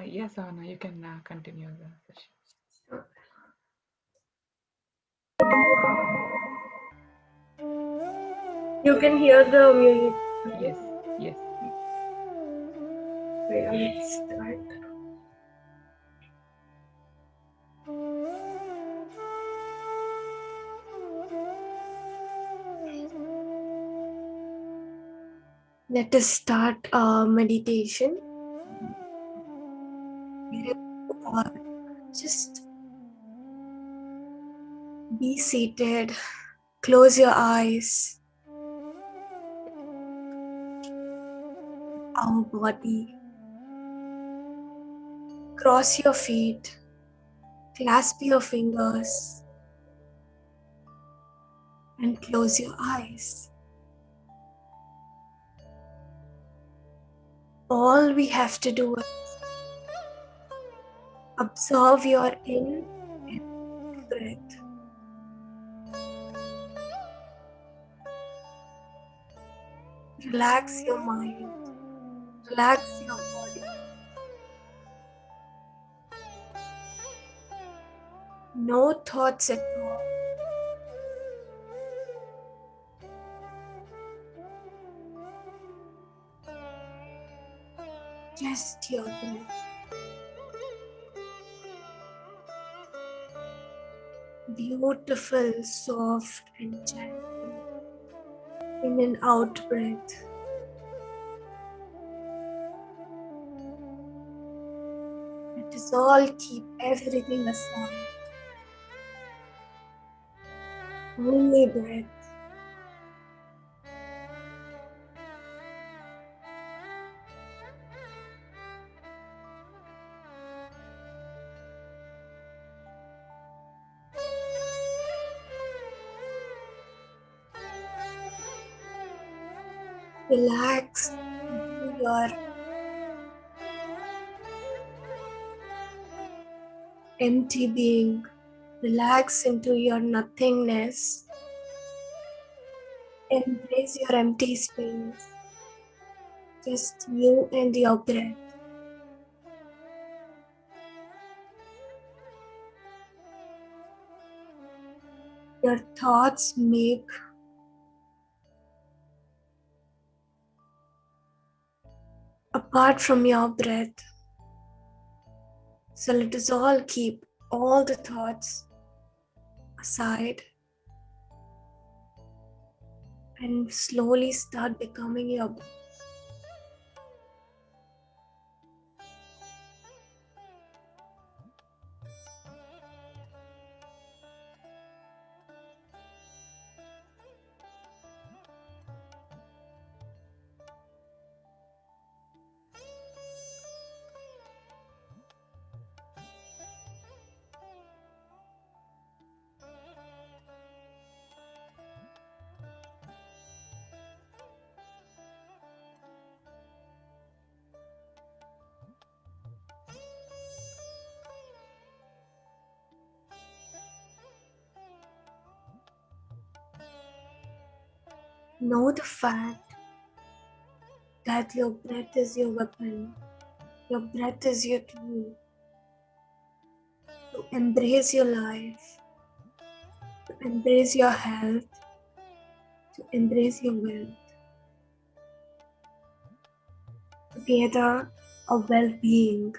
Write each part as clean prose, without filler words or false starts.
Yes, Sohana, you can continue the session. You can hear the music. Yes, yes. Wait, let's start. Let us start our meditation. Just be seated, close your eyes, our body, cross your feet, clasp your fingers, and close your eyes. All we have to do is observe your in and out breath. Relax your mind, relax your body. No thoughts at all. Just your breath. Beautiful, soft, and gentle. In and out breath. Let us all keep everything aside. Only breath. Relax into your empty being. Relax into your nothingness. Embrace your empty space. Just you and your breath. Your thoughts make apart from your breath. So let us all keep all the thoughts aside and slowly start becoming your breath. Know the fact that your breath is your weapon. Your breath is your tool to embrace your life, to embrace your health, to embrace your wealth. Together, a well-being.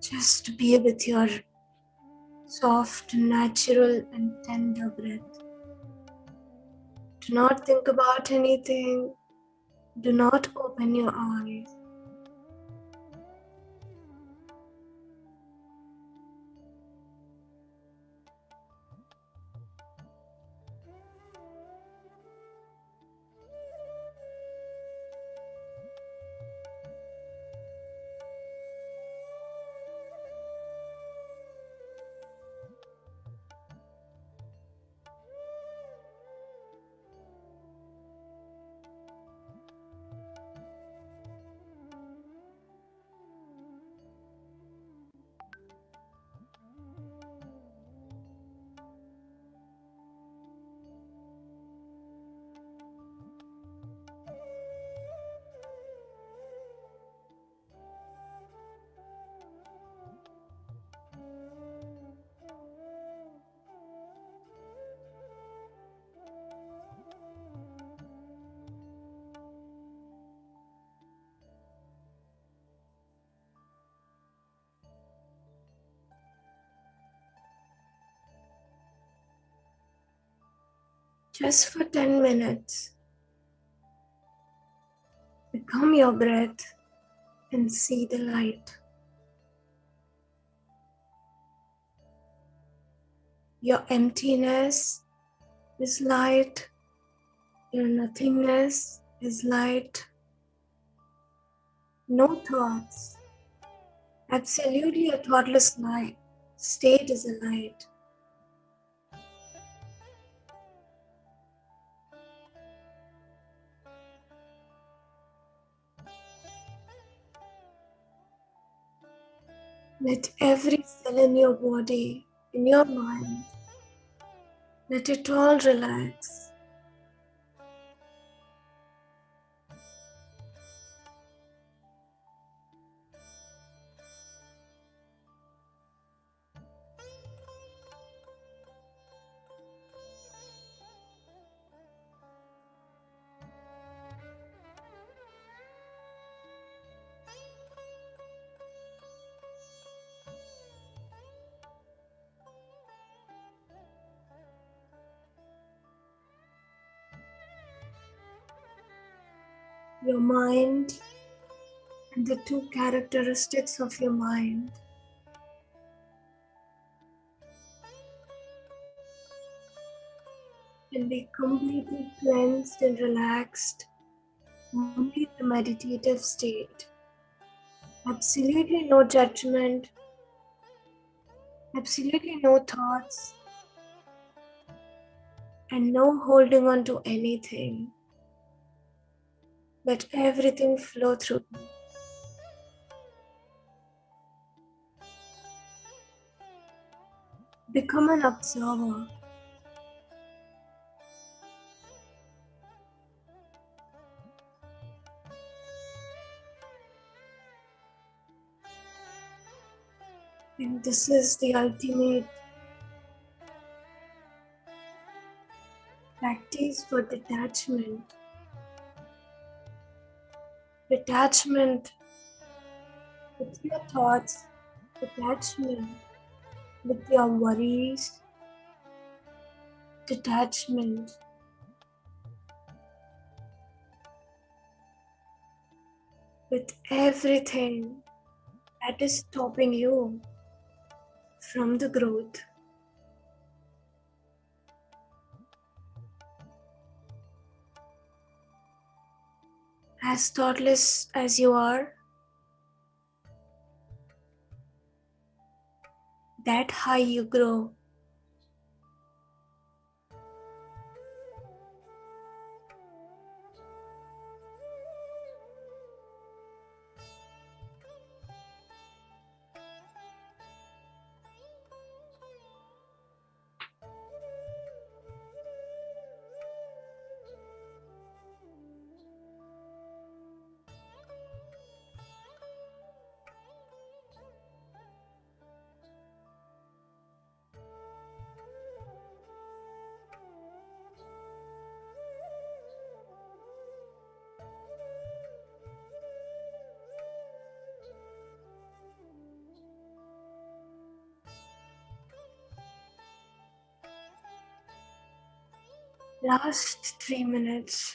Just be with your soft, natural, and tender breath. Do not think about anything. Do not open your eyes. Just for 10 minutes, become your breath and see the light. Your emptiness is light. Your nothingness is light. No thoughts. Absolutely a thoughtless light. State is a light. Let every cell in your body, in your mind, let it all relax. Your mind and the two characteristics of your mind. Can be completely cleansed and relaxed. Only the meditative state. Absolutely no judgment. Absolutely no thoughts. And no holding on to anything. Let everything flow through. Become an observer. And this is the ultimate practice for detachment. Detachment with your thoughts, detachment with your worries, detachment with everything that is stopping you from the growth. As thoughtless as you are, that high you grow. Last 3 minutes.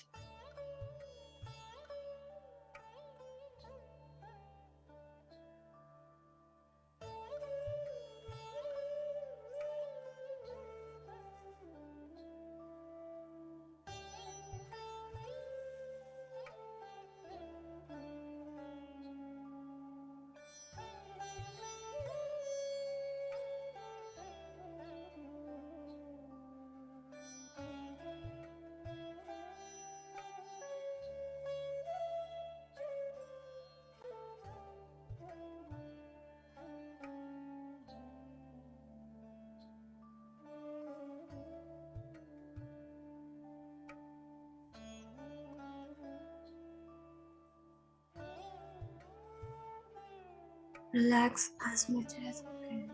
Relax as much as you can.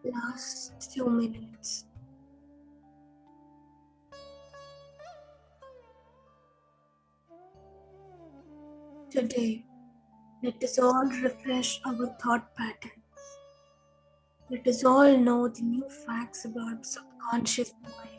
Last 2 minutes. Today, let us all refresh our thought pattern. Let us all know the new facts about subconscious mind.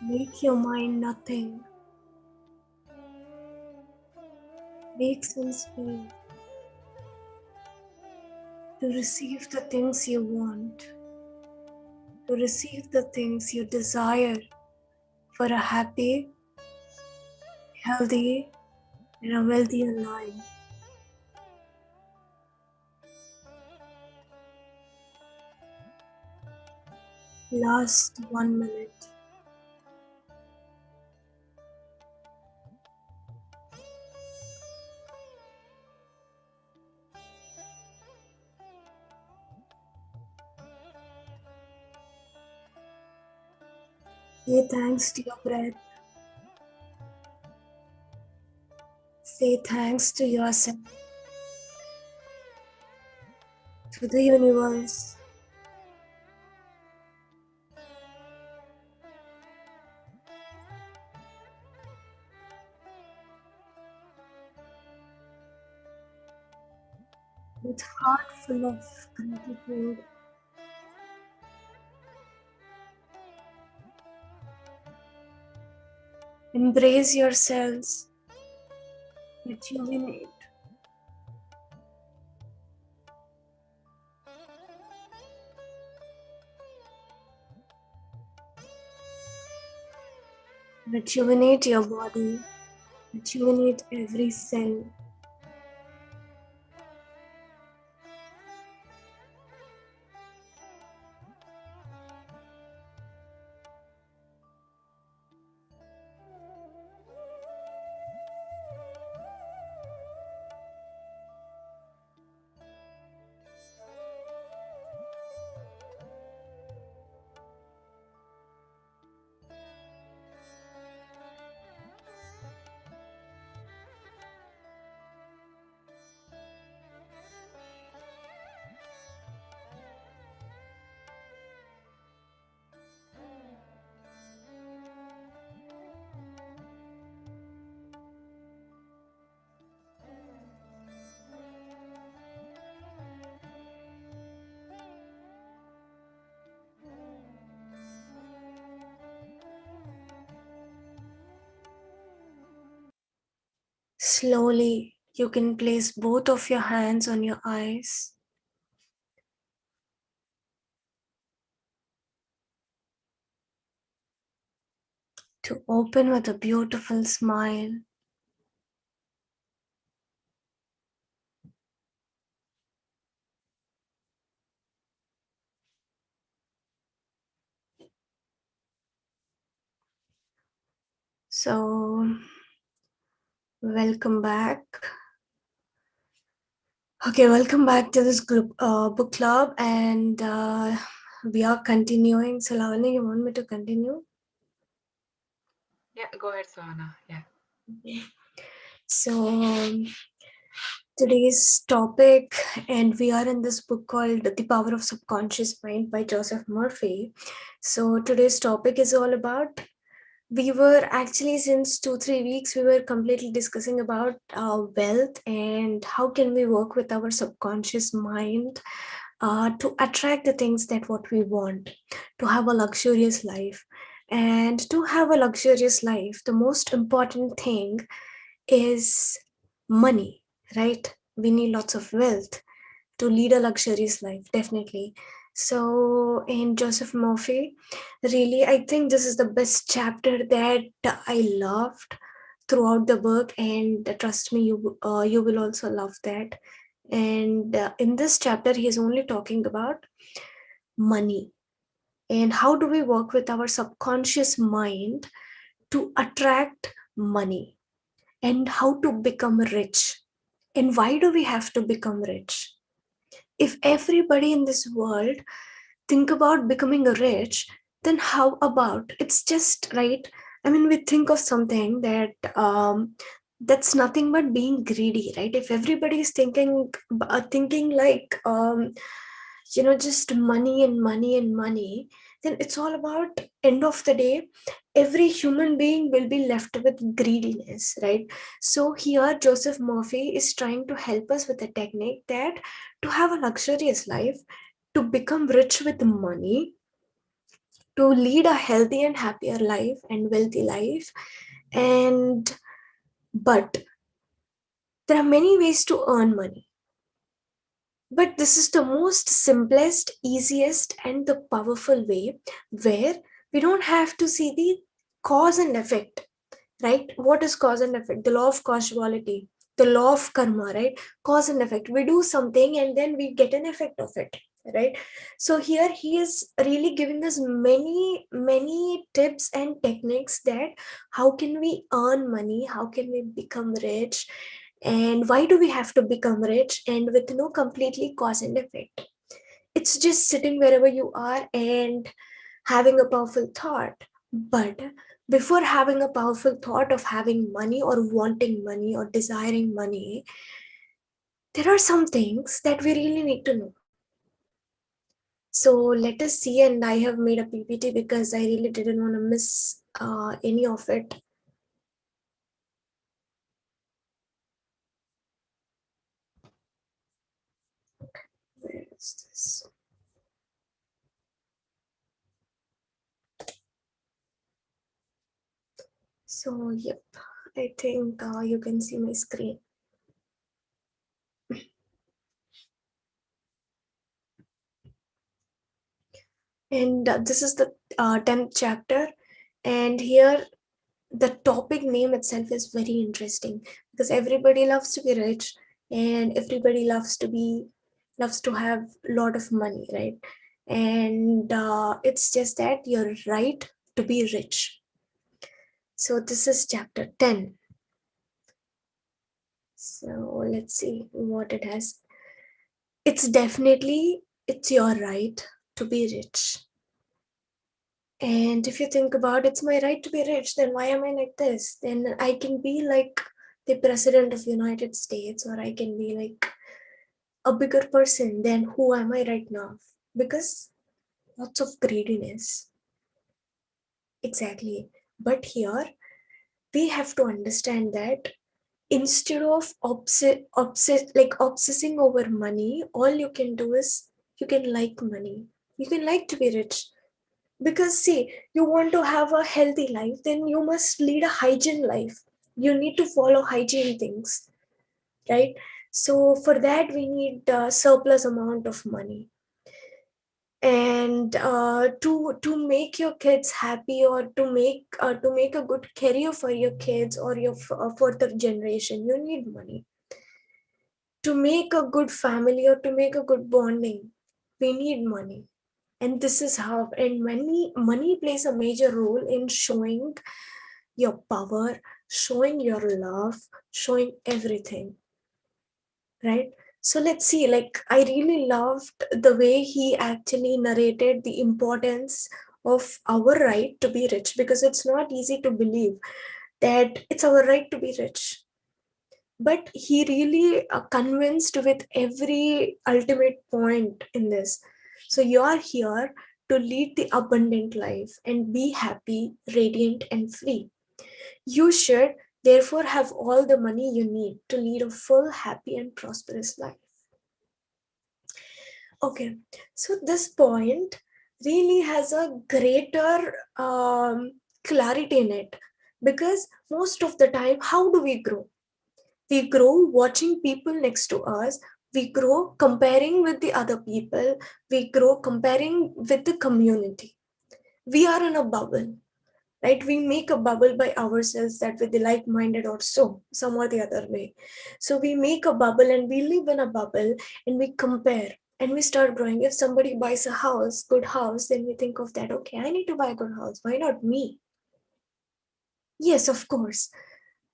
Make your mind nothing. Make some space to receive the things you want, to receive the things you desire for a happy, healthy, and a wealthier life. Last 1 minute. Say thanks to your breath. Say thanks to yourself, to the universe. With heart full of gratitude. Embrace yourselves, rejuvenate. Rejuvenate your body, rejuvenate every cell. Slowly, you can place both of your hands on your eyes. To open with a beautiful smile. So, Welcome back. Okay, welcome back to this book club, and we are continuing. So, Lavanya, you want me to continue? Yeah, go ahead, Sohana. Yeah. Okay. So, today's topic, and we are in this book called The Power of Subconscious Mind by Joseph Murphy. So, today's topic is all about, we were actually since 2-3 weeks we were completely discussing about wealth and how can we work with our subconscious mind to attract the things that what we want, to have a luxurious life. And to have a luxurious life, the most important thing is money, right? We need lots of wealth to lead a luxurious life, definitely. So in Joseph Murphy, really, I think this is the best chapter that I loved throughout the book, and trust me, you will also love that. And in this chapter, he is only talking about money and how do we work with our subconscious mind to attract money, and how to become rich, and why do we have to become rich. If everybody in this world think about becoming rich, then how about it's just right. I mean, we think of something that that's nothing but being greedy, right? If everybody is thinking like just money and money and money, then it's all about, end of the day, every human being will be left with greediness, right? So here Joseph Murphy is trying to help us with a technique that to have a luxurious life, to become rich with money, to lead a healthy and happier life and wealthy life. And but there are many ways to earn money, but this is the most simplest, easiest, and the powerful way, where we don't have to see the cause and effect, right? What is cause and effect? The law of causality, the law of karma, right? Cause and effect. We do something and then we get an effect of it, right? So here he is really giving us many, many tips and techniques that how can we earn money, how can we become rich, and why do we have to become rich, and with no completely cause and effect. It's just sitting wherever you are and having a powerful thought. But before having a powerful thought of having money or wanting money or desiring money, there are some things that we really need to know. So let us see, and I have made a PPT because I really didn't want to miss any of it. Where is this? So, yep, I think you can see my screen. And this is the 10th chapter. And here the topic name itself is very interesting because everybody loves to be rich and everybody loves to have a lot of money, right? And it's just that you're right to be rich. So this is chapter 10. So let's see what it has. It's your right to be rich. And if you think about it's my right to be rich, then why am I like this? Then I can be like the president of the United States, or I can be like a bigger person than who am I right now? Because lots of greediness. Exactly. But here we have to understand that instead of obsessing over money, all you can do is you can like money. You can like to be rich. Because see, you want to have a healthy life, then you must lead a hygiene life. You need to follow hygiene things, right? So for that we need a surplus amount of money. And to make your kids happy, or to make a good career for your kids or your further generation, you need money. To make a good family or to make a good bonding, we need money. And this is how, and money plays a major role in showing your power, showing your love, showing everything, right? So let's see, like, I really loved the way he actually narrated the importance of our right to be rich, because it's not easy to believe that it's our right to be rich. But he really convinced with every ultimate point in this. So you are here to lead the abundant life and be happy, radiant, and free. You should therefore have all the money you need to lead a full, happy, and prosperous life. Okay, so this point really has a greater clarity in it, because most of the time, how do we grow? We grow watching people next to us. We grow comparing with the other people. We grow comparing with the community. We are in a bubble, right? We make a bubble by ourselves, that with the like-minded or so, some or the other way. So we make a bubble and we live in a bubble and we compare and we start growing. If somebody buys a house, good house, then we think of that, okay, I need to buy a good house. Why not me? Yes, of course.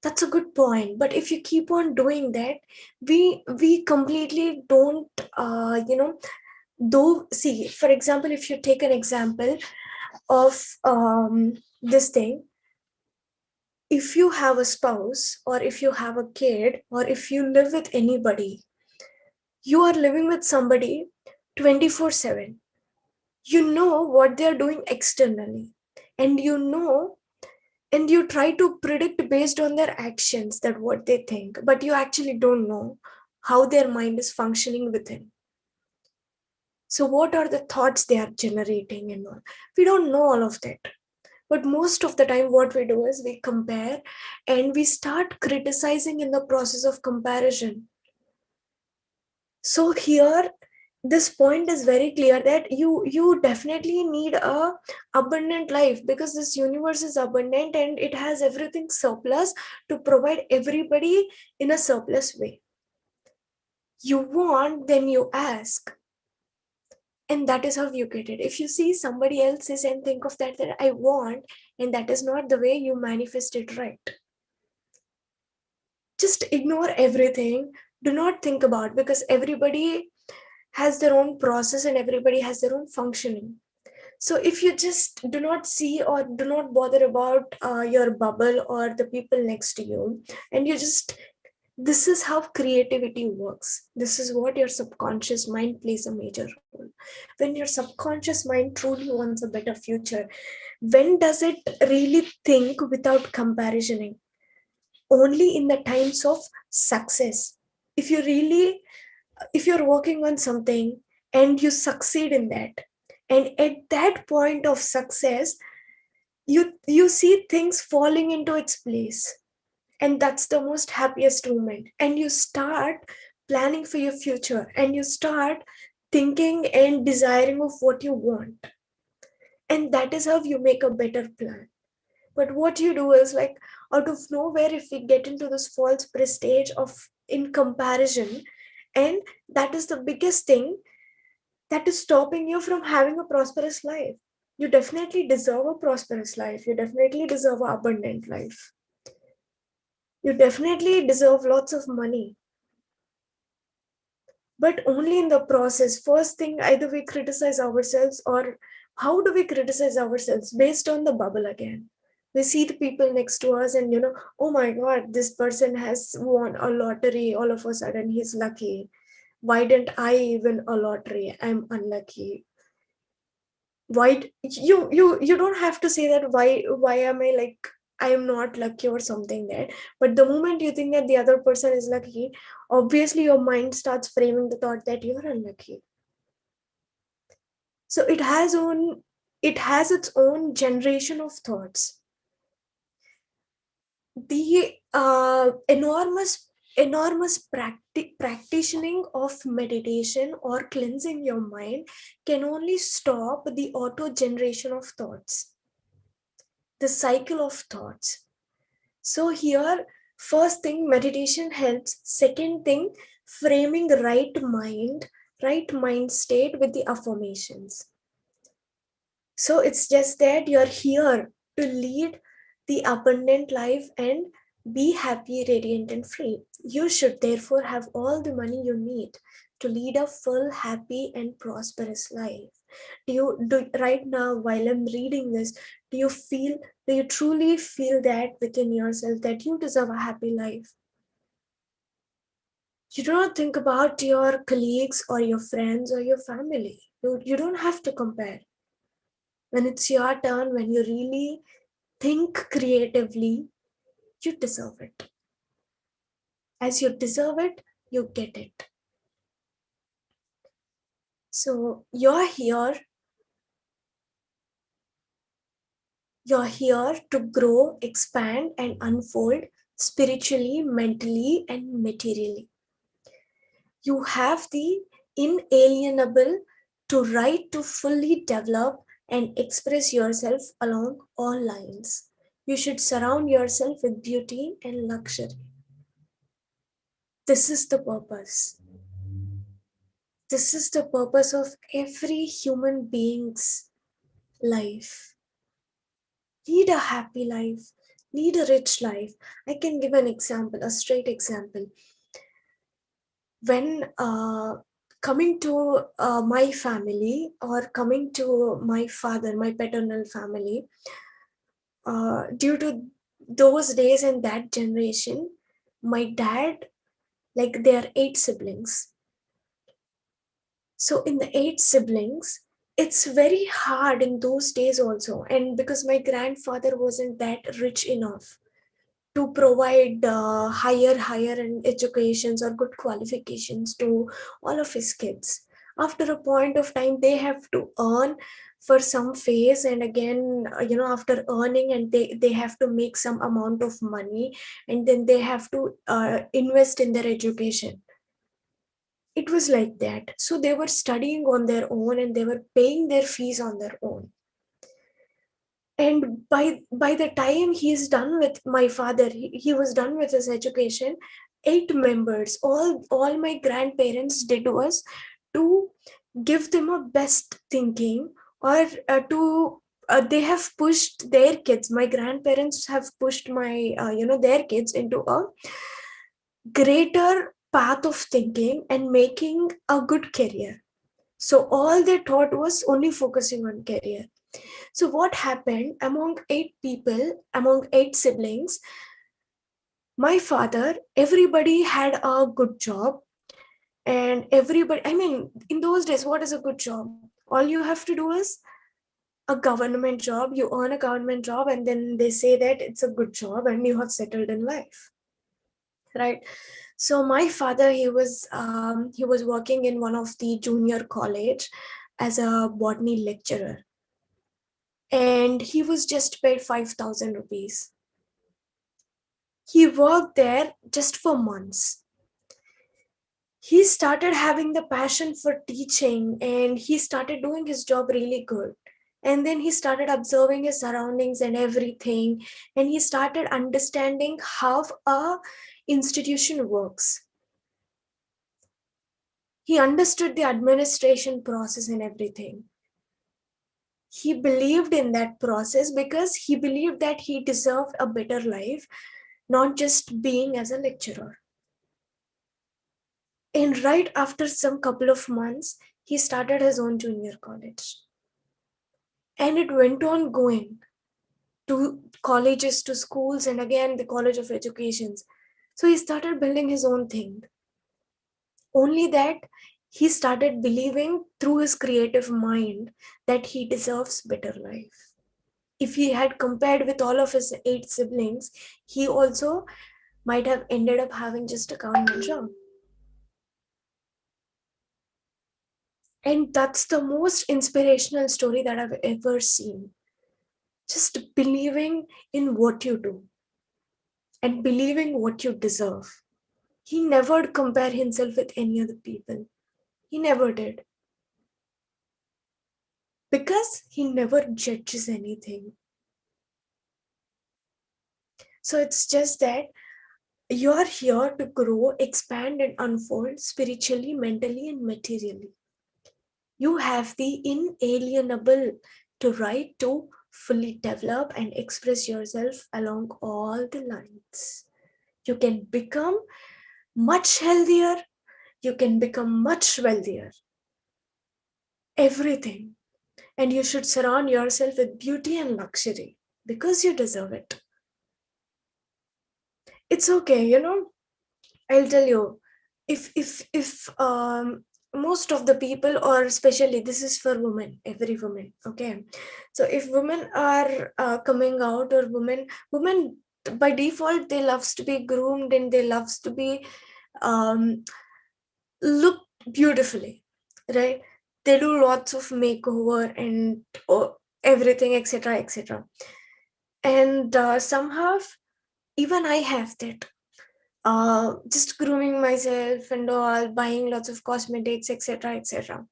That's a good point. But if you keep on doing that, we completely don't though, see, for example, if you take an example of this thing, if you have a spouse or if you have a kid or if you live with anybody, you are living with somebody 24/7. You know what they are doing externally, and you know, and you try to predict based on their actions that what they think, but you actually don't know how their mind is functioning within. So what are the thoughts they are generating and all? We don't know all of that. But most of the time, what we do is we compare and we start criticizing in the process of comparison. So here, this point is very clear that you definitely need a abundant life, because this universe is abundant and it has everything surplus to provide everybody in a surplus way. You want, then you ask, and that is how you get it. If you see somebody else's and think of that I want, and that is not the way you manifest it, right? Just ignore everything. Do not think about, because everybody has their own process and everybody has their own functioning. So if you just do not see or do not bother about your bubble or the people next to you, and you just, this is how creativity works. This is what your subconscious mind plays a major role. When your subconscious mind truly wants a better future, when does it really think without comparising? Only in the times of success. If you really, if you're working on something and you succeed in that, and at that point of success, you see things falling into its place, and that's the most happiest moment, and you start planning for your future and you start thinking and desiring of what you want, and that is how you make a better plan. But what you do is, like, out of nowhere, if we get into this false prestige of in comparison, and that is the biggest thing that is stopping you from having a prosperous life. You definitely deserve a prosperous life. You definitely deserve an abundant life. You definitely deserve lots of money. But only in the process. First thing, either we criticize ourselves, or how do we criticize ourselves? Based on the bubble again. We see the people next to us and, oh my God, this person has won a lottery. All of a sudden, he's lucky. Why didn't I win a lottery? I'm unlucky. Why you don't have to say that, why am I, like, I am not lucky or something there. But the moment you think that the other person is lucky, obviously your mind starts framing the thought that you're unlucky. So it has its own generation of thoughts. The enormous practicing of meditation or cleansing your mind can only stop the auto generation of thoughts, the cycle of thoughts. So here, first thing, meditation helps. Second thing, framing right mind state with the affirmations. So it's just that you're here to lead the abundant life and Be happy, radiant, and free. You should therefore have all the money you need to lead a full, happy, and prosperous life. Do right now, while I'm reading this, do you truly feel that within yourself that you deserve a happy life? You do not think about your colleagues or your friends or your family. You don't have to compare. When it's your turn, when you really think creatively, you deserve it. As you deserve it, you get it. So you're here to grow, expand, and unfold spiritually, mentally, and materially. You have the inalienable to right to fully develop and express yourself along all lines. You should surround yourself with beauty and luxury. This is the purpose. This is the purpose of every human being's life. Lead a happy life, lead a rich life. I can give an example, a straight example. When coming to my family, or coming to my father, my paternal family, due to those days and that generation, my dad, like, there are 8 siblings. So in the 8 siblings, it's very hard in those days also. And because my grandfather wasn't that rich enough to provide higher and educations or good qualifications to all of his kids, after a point of time they have to earn for some phase, and again, after earning, and they have to make some amount of money, and then they have to invest in their education. It was like that. So they were studying on their own and they were paying their fees on their own. And by the time he's done with my father, he was done with his education. 8 members, all my grandparents did was to give them a best thinking, or to they have pushed their kids. My grandparents have pushed my their kids into a greater path of thinking and making a good career. So all they taught was only focusing on career. So what happened among 8 people, among 8 siblings, my father, everybody had a good job, and everybody, I mean, in those days, what is a good job? All you have to do is a government job. You earn a government job, and then they say that it's a good job and you have settled in life, right? So my father, he was working in one of the junior college as a botany lecturer, and he was just paid 5,000 rupees. He worked there just for months. He started having the passion for teaching, and he started doing his job really good. And then he started observing his surroundings and everything, and he started understanding how a institution works. He understood the administration process and everything. He believed in that process because he believed that he deserved a better life, not just being as a lecturer. And right after some couple of months, he started his own junior college. And it went on going to colleges, to schools, and again the College of Educations. So he started building his own thing. Only that he started believing through his creative mind that he deserves better life. If he had compared with all of his 8 siblings, he also might have ended up having just a government job. And that's the most inspirational story that I've ever seen. Just believing in what you do and believing what you deserve. He never compared himself with any other people. He never did. Because he never judges anything. So it's just that you're here to grow, expand, and unfold spiritually, mentally, and materially. You have the inalienable to right to fully develop and express yourself along all the lines. You can become much healthier. You can become much wealthier. Everything. And you should surround yourself with beauty and luxury because you deserve it. It's okay, I'll tell you, if most of the people, or especially this is for women, every woman, okay, so if women are coming out, or women by default, they loves to be groomed, and they loves to be um look beautifully, right? They do lots of makeover and everything, etc., etc. And somehow even I have that, just grooming myself and all, buying lots of cosmetics, etc., etc.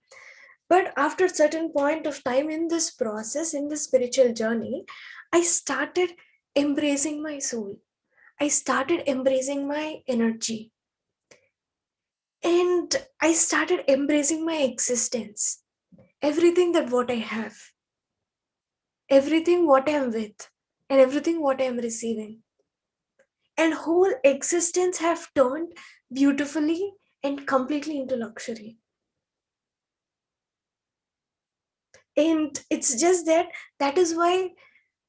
But after a certain point of time in this process, in this spiritual journey, I started embracing my soul. I started embracing my energy, and I started embracing my existence. Everything that what I have, everything what I am with, and everything what I am receiving, and whole existence have turned beautifully and completely into luxury. And it's just that, that is why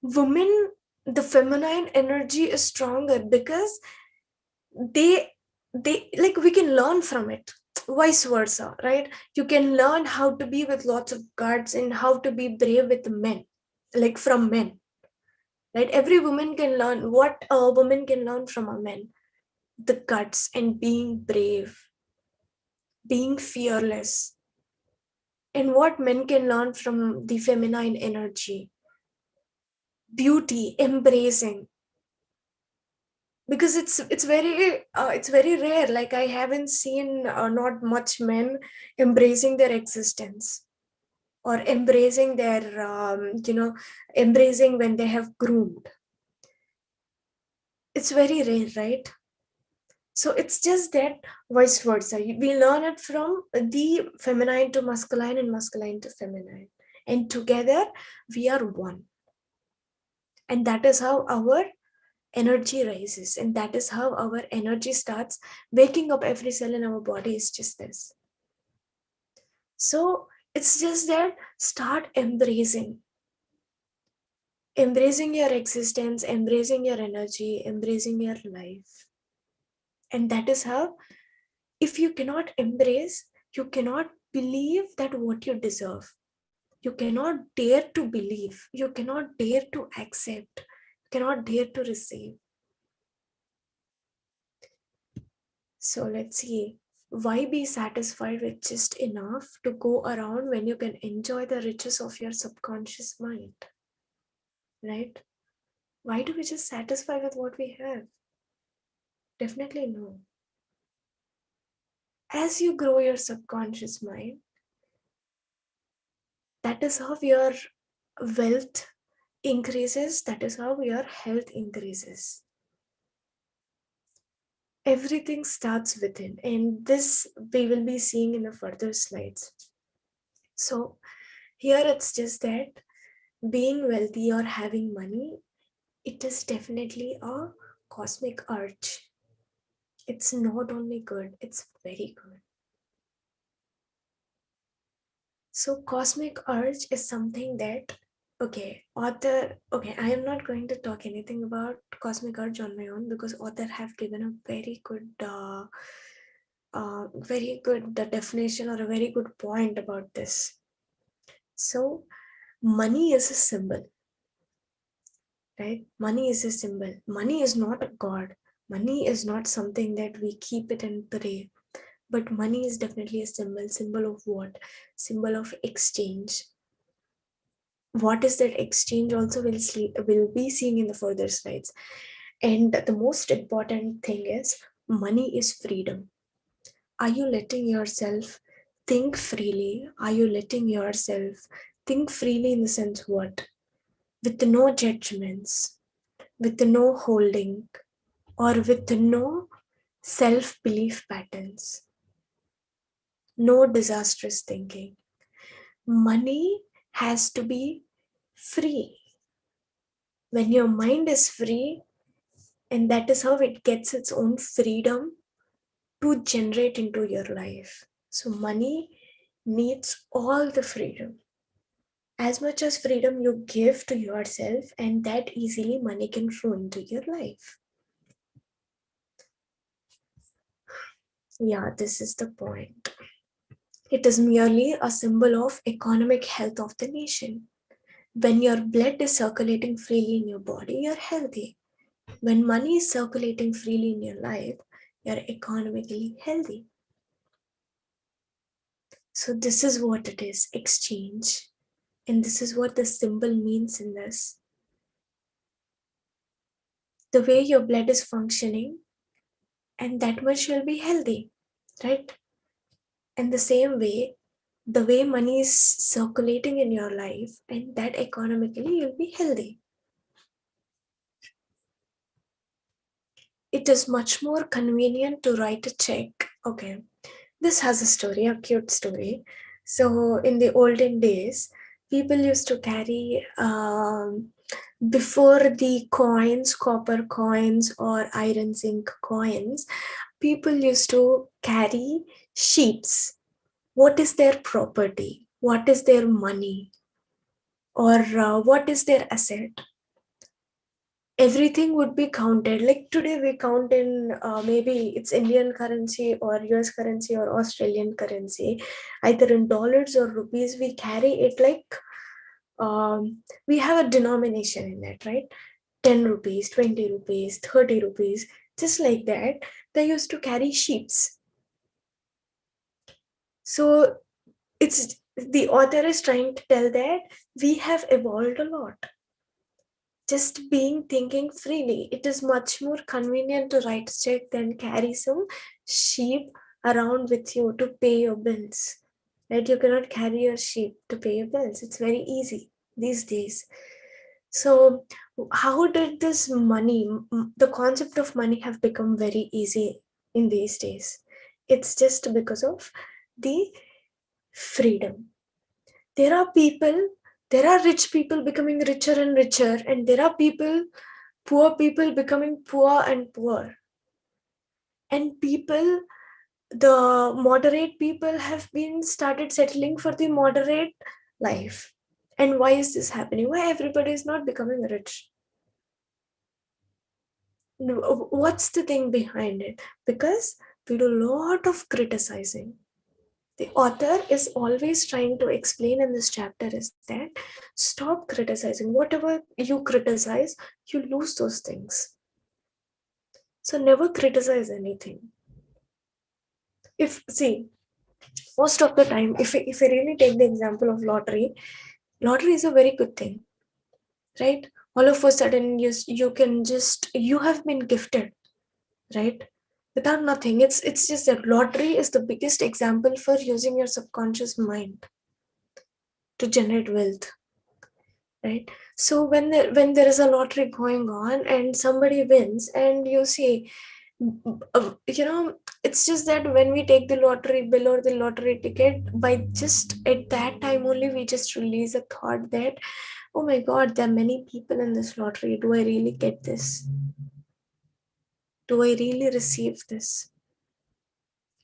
women, the feminine energy is stronger, because they like, we can learn from it, vice versa, right? You can learn how to be with lots of guts, and how to be brave with men, like from men, right? Every woman can learn what a woman can learn from a man: the guts and being brave, being fearless. And what men can learn from the feminine energy: beauty, embracing. Because it's very rare, like I haven't seen not much men embracing their existence, or embracing their embracing when they have groomed. It's very rare, right? So it's just that, vice versa, we learn it from the feminine to masculine, and masculine to feminine, and together we are one. And that is how our energy rises, and that is how our energy starts waking up. Every cell in our body is just this. So it's just that, start embracing your existence, embracing your energy, embracing your life. And that is how, if you cannot embrace, you cannot believe that what you deserve. You cannot dare to believe, you cannot dare to accept, you cannot dare to receive. So let's see. Why be satisfied with just enough to go around when you can enjoy the riches of your subconscious mind? Right? Why do we just satisfy with what we have? Definitely no. As you grow your subconscious mind, that is how your wealth increases, that is how your health increases. Everything starts within, and this we will be seeing in the further slides. So here it's just that, being wealthy or having money, it is definitely a cosmic urge. It's not only good, it's very good. So cosmic urge is something that, okay, I am not going to talk anything about cosmic urge on my own, because author have given a very good definition, or a very good point about this. So money is a symbol, right? Money is a symbol. Money is not a god. Money is not something that we keep it and pray. But money is definitely a symbol. Symbol of what? Symbol of exchange. What is that exchange also, we'll be seeing in the further slides. And the most important thing is, money is freedom. Are you letting yourself think freely? Are you letting yourself think freely, in the sense what? With no judgments, with no holding, or with no self-belief patterns, no disastrous thinking. Money has to be free. When your mind is free, And that is how it gets its own freedom to generate into your life. So money needs all the freedom. As much as freedom you give to yourself, and that easily money can flow into your life. Yeah, this is the point. It is merely a symbol of economic health of the nation. When your blood is circulating freely in your body, you're healthy. When money is circulating freely in your life, you're economically healthy. So, this is what it is, exchange. And this is what the symbol means in this. The way your blood is functioning, and that much will be healthy, right? And the same way, the way money is circulating in your life, and that economically you'll be healthy. It is much more convenient to write a check. Okay, this has a story, a cute story. So, in the olden days, people used to carry, before the coins, copper coins, or iron zinc coins, people used to carry sheets. What is their property? What is their money? Or what is their asset? Everything would be counted. Like today, we count in maybe it's Indian currency or US currency or Australian currency, either in dollars or rupees. We carry it like we have a denomination in that, right? 10 rupees, 20 rupees, 30 rupees, just like that. They used to carry sheets. So it's the author is trying to tell that we have evolved a lot. Just being thinking freely, it is much more convenient to write a check than carry some sheep around with you to pay your bills. Right? You cannot carry your sheep to pay your bills. It's very easy these days. So, how did this money, the concept of money, have become very easy in these days? It's just because of the freedom. There are people, there are rich people becoming richer and richer, and there are poor people becoming poor and poor. And people, the moderate people have been started settling for the moderate life. And why is this happening? Why everybody is not becoming rich? What's the thing behind it? Because we do a lot of criticizing. The author is always trying to explain in this chapter is that stop criticizing. Whatever you criticize, you lose those things. So never criticize anything. If see, most of the time, if I really take the example of lottery is a very good thing, right? All of a sudden, you can just you have been gifted, right? Without nothing, it's just that lottery is the biggest example for using your subconscious mind to generate wealth, right? So when there is a lottery going on and somebody wins, and you see, it's just that when we take the lottery bill or the lottery ticket, by just at that time only we just release a thought that, oh my god, there are many people in this lottery. Do I really get this? Do I really receive this?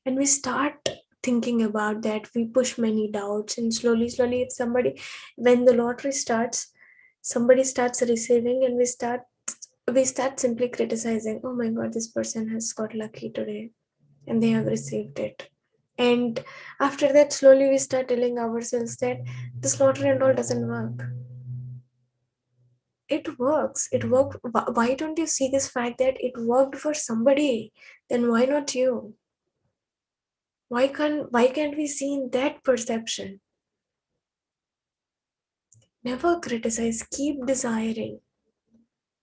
And we start thinking about that, we push many doubts, and slowly if somebody, when the lottery starts, somebody starts receiving, and we start simply criticizing, oh my god, this person has got lucky today and they have received it. And after that, slowly we start telling ourselves that this lottery and all doesn't work. It works. It worked. Why don't you see this fact that it worked for somebody? Then why not you? Why can't we see in that perception? Never criticize, keep desiring.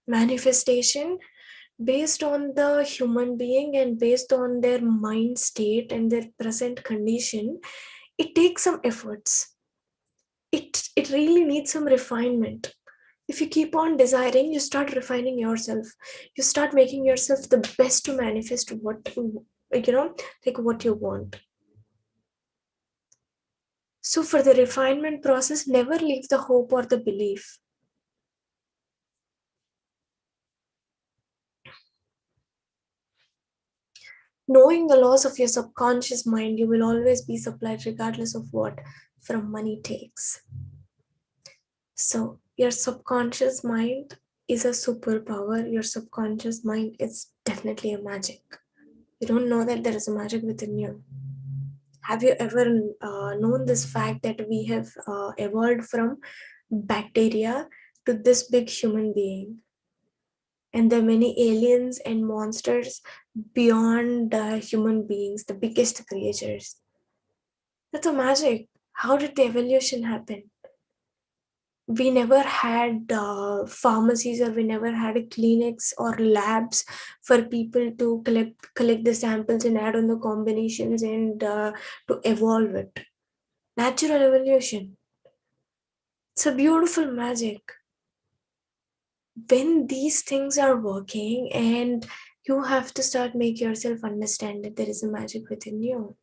Manifestation based on the human being and based on their mind state and their present condition, it takes some efforts. It really needs some refinement. If you keep on desiring, you start refining yourself. You start making yourself the best to manifest like what you want. So for the refinement process, never leave the hope or the belief. Knowing the laws of your subconscious mind, you will always be supplied regardless of what from money takes. So, your subconscious mind is a superpower. Your subconscious mind is definitely a magic. You don't know that there is a magic within you. Have you ever known this fact that we have evolved from bacteria to this big human being? And there are many aliens and monsters beyond human beings, the biggest creatures. That's a magic. How did the evolution happen? We never had pharmacies, or we never had clinics or labs for people to collect the samples and add on the combinations and to evolve it. Natural evolution. It's a beautiful magic. When these things are working, and you have to start make yourself understand that there is a magic within you.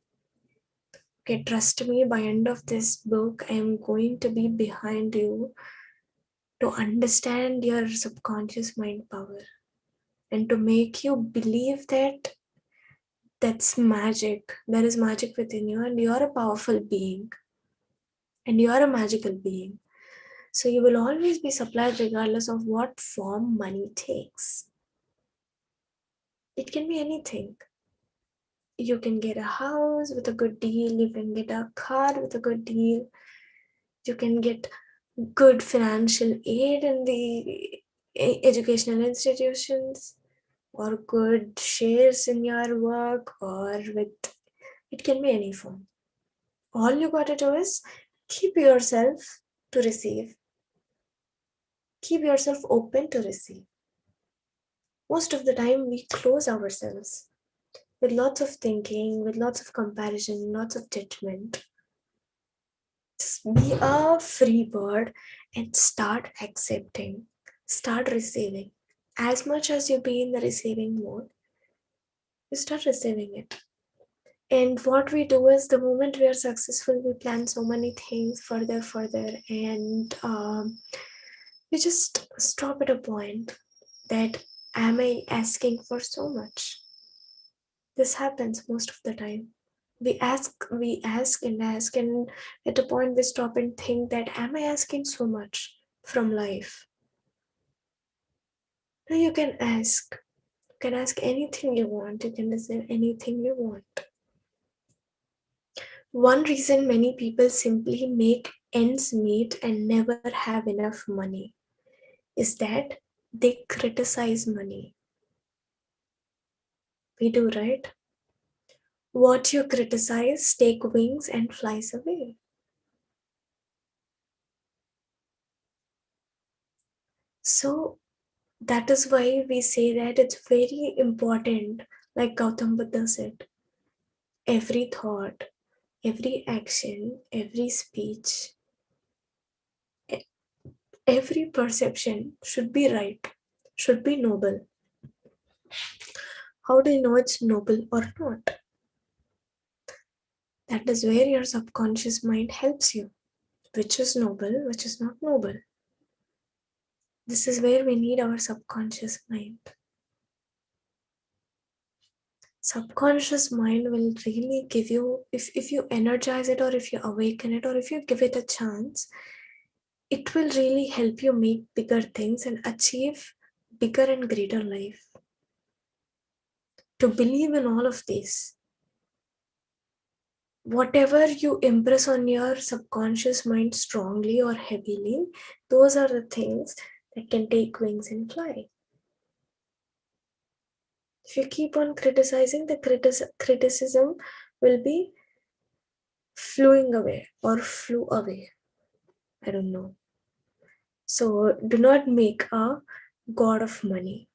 Okay, trust me, by end of this book, I am going to be behind you to understand your subconscious mind power and to make you believe that that's magic. There is magic within you, and you are a powerful being, and you are a magical being. So you will always be supplied regardless of what form money takes. It can be anything. You can get a house with a good deal, you can get a car with a good deal, you can get good financial aid in the educational institutions, or good shares in your work, or with it can be any form. All you gotta do is keep yourself to receive, keep yourself open to receive. Most of the time we close ourselves with lots of thinking, with lots of comparison, lots of judgment. Just be a free bird and start accepting, start receiving. As much as you be in the receiving mode, you start receiving it. And what we do is, the moment we are successful, we plan so many things further, and we just stop at a point that, am I asking for so much? This happens most of the time. We ask and at a point we stop and think that, am I asking so much from life? Now you can ask anything you want, you can receive anything you want. One reason many people simply make ends meet and never have enough money is that they criticize money. We do, right? What you criticize take wings and flies away. So that is why we say that it's very important, like Gautam Buddha said, every thought, every action, every speech, e- every perception should be right, should be noble. How do you know it's noble or not? That is where your subconscious mind helps you. Which is noble, which is not noble. This is where we need our subconscious mind. Subconscious mind will really give you, if you energize it, or if you awaken it, or if you give it a chance, it will really help you make bigger things and achieve bigger and greater life. To believe in all of this, whatever you impress on your subconscious mind strongly or heavily, those are the things that can take wings and fly. If you keep on criticizing, the criticism will be flowing away or flew away. I don't know. So do not make a god of money.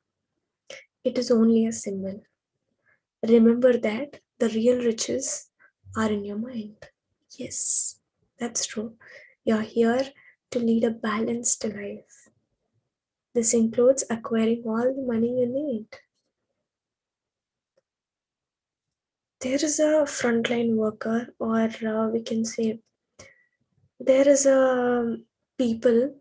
It is only a symbol. Remember that the real riches are in your mind. Yes, that's true. You're here to lead a balanced life. This includes acquiring all the money you need. There is a frontline worker, or we can say there is a people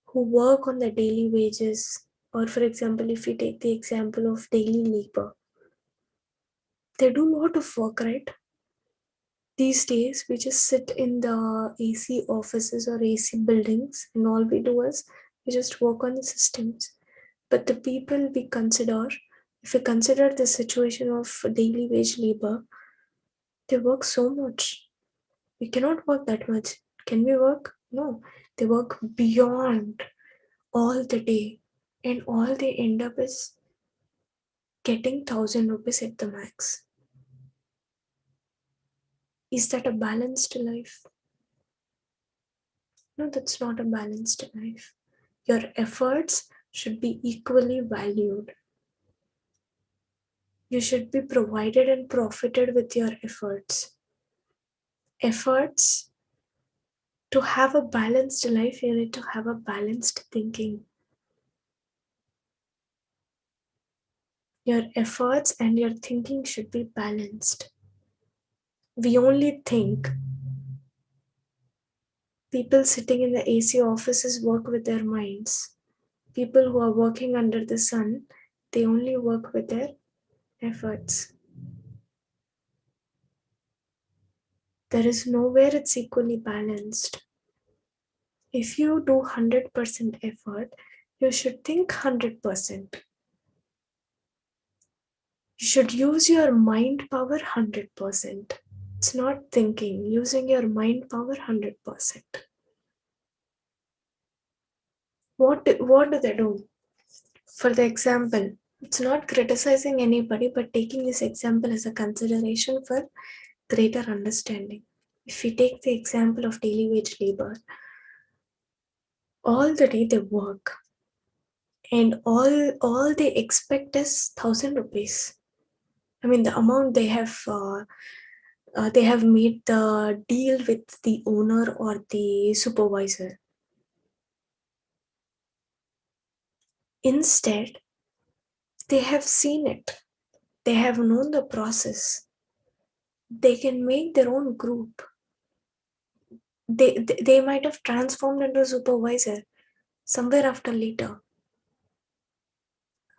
who work on the daily wages, or for example, if we take the example of daily labor, They do a lot of work, right? These days, we just sit in the AC offices or AC buildings, and all we do is we just work on the systems. But the people we consider, if we consider the situation of daily wage labor, they work so much. We cannot work that much. Can we work? No. They work beyond all the day, and all they end up is getting 1,000 rupees at the max. Is that a balanced life? No, that's not a balanced life. Your efforts should be equally valued. You should be provided and profited with your efforts. Efforts to have a balanced life, you need to have a balanced thinking. Your efforts and your thinking should be balanced. We only think people sitting in the AC offices work with their minds. People who are working under the sun, they only work with their efforts. There is nowhere it's equally balanced. If you do 100% effort, you should think 100%. You should use your mind power 100%. It's not thinking, using your mind power 100%. What do they do? For the example, it's not criticizing anybody, but taking this example as a consideration for greater understanding. If we take the example of daily wage labor, all the day they work, and all they expect is 1,000 rupees. I mean, the amount they have made the deal with the owner or the supervisor. Instead, they have seen it. They have known the process. They can make their own group. They might have transformed into a supervisor somewhere after later.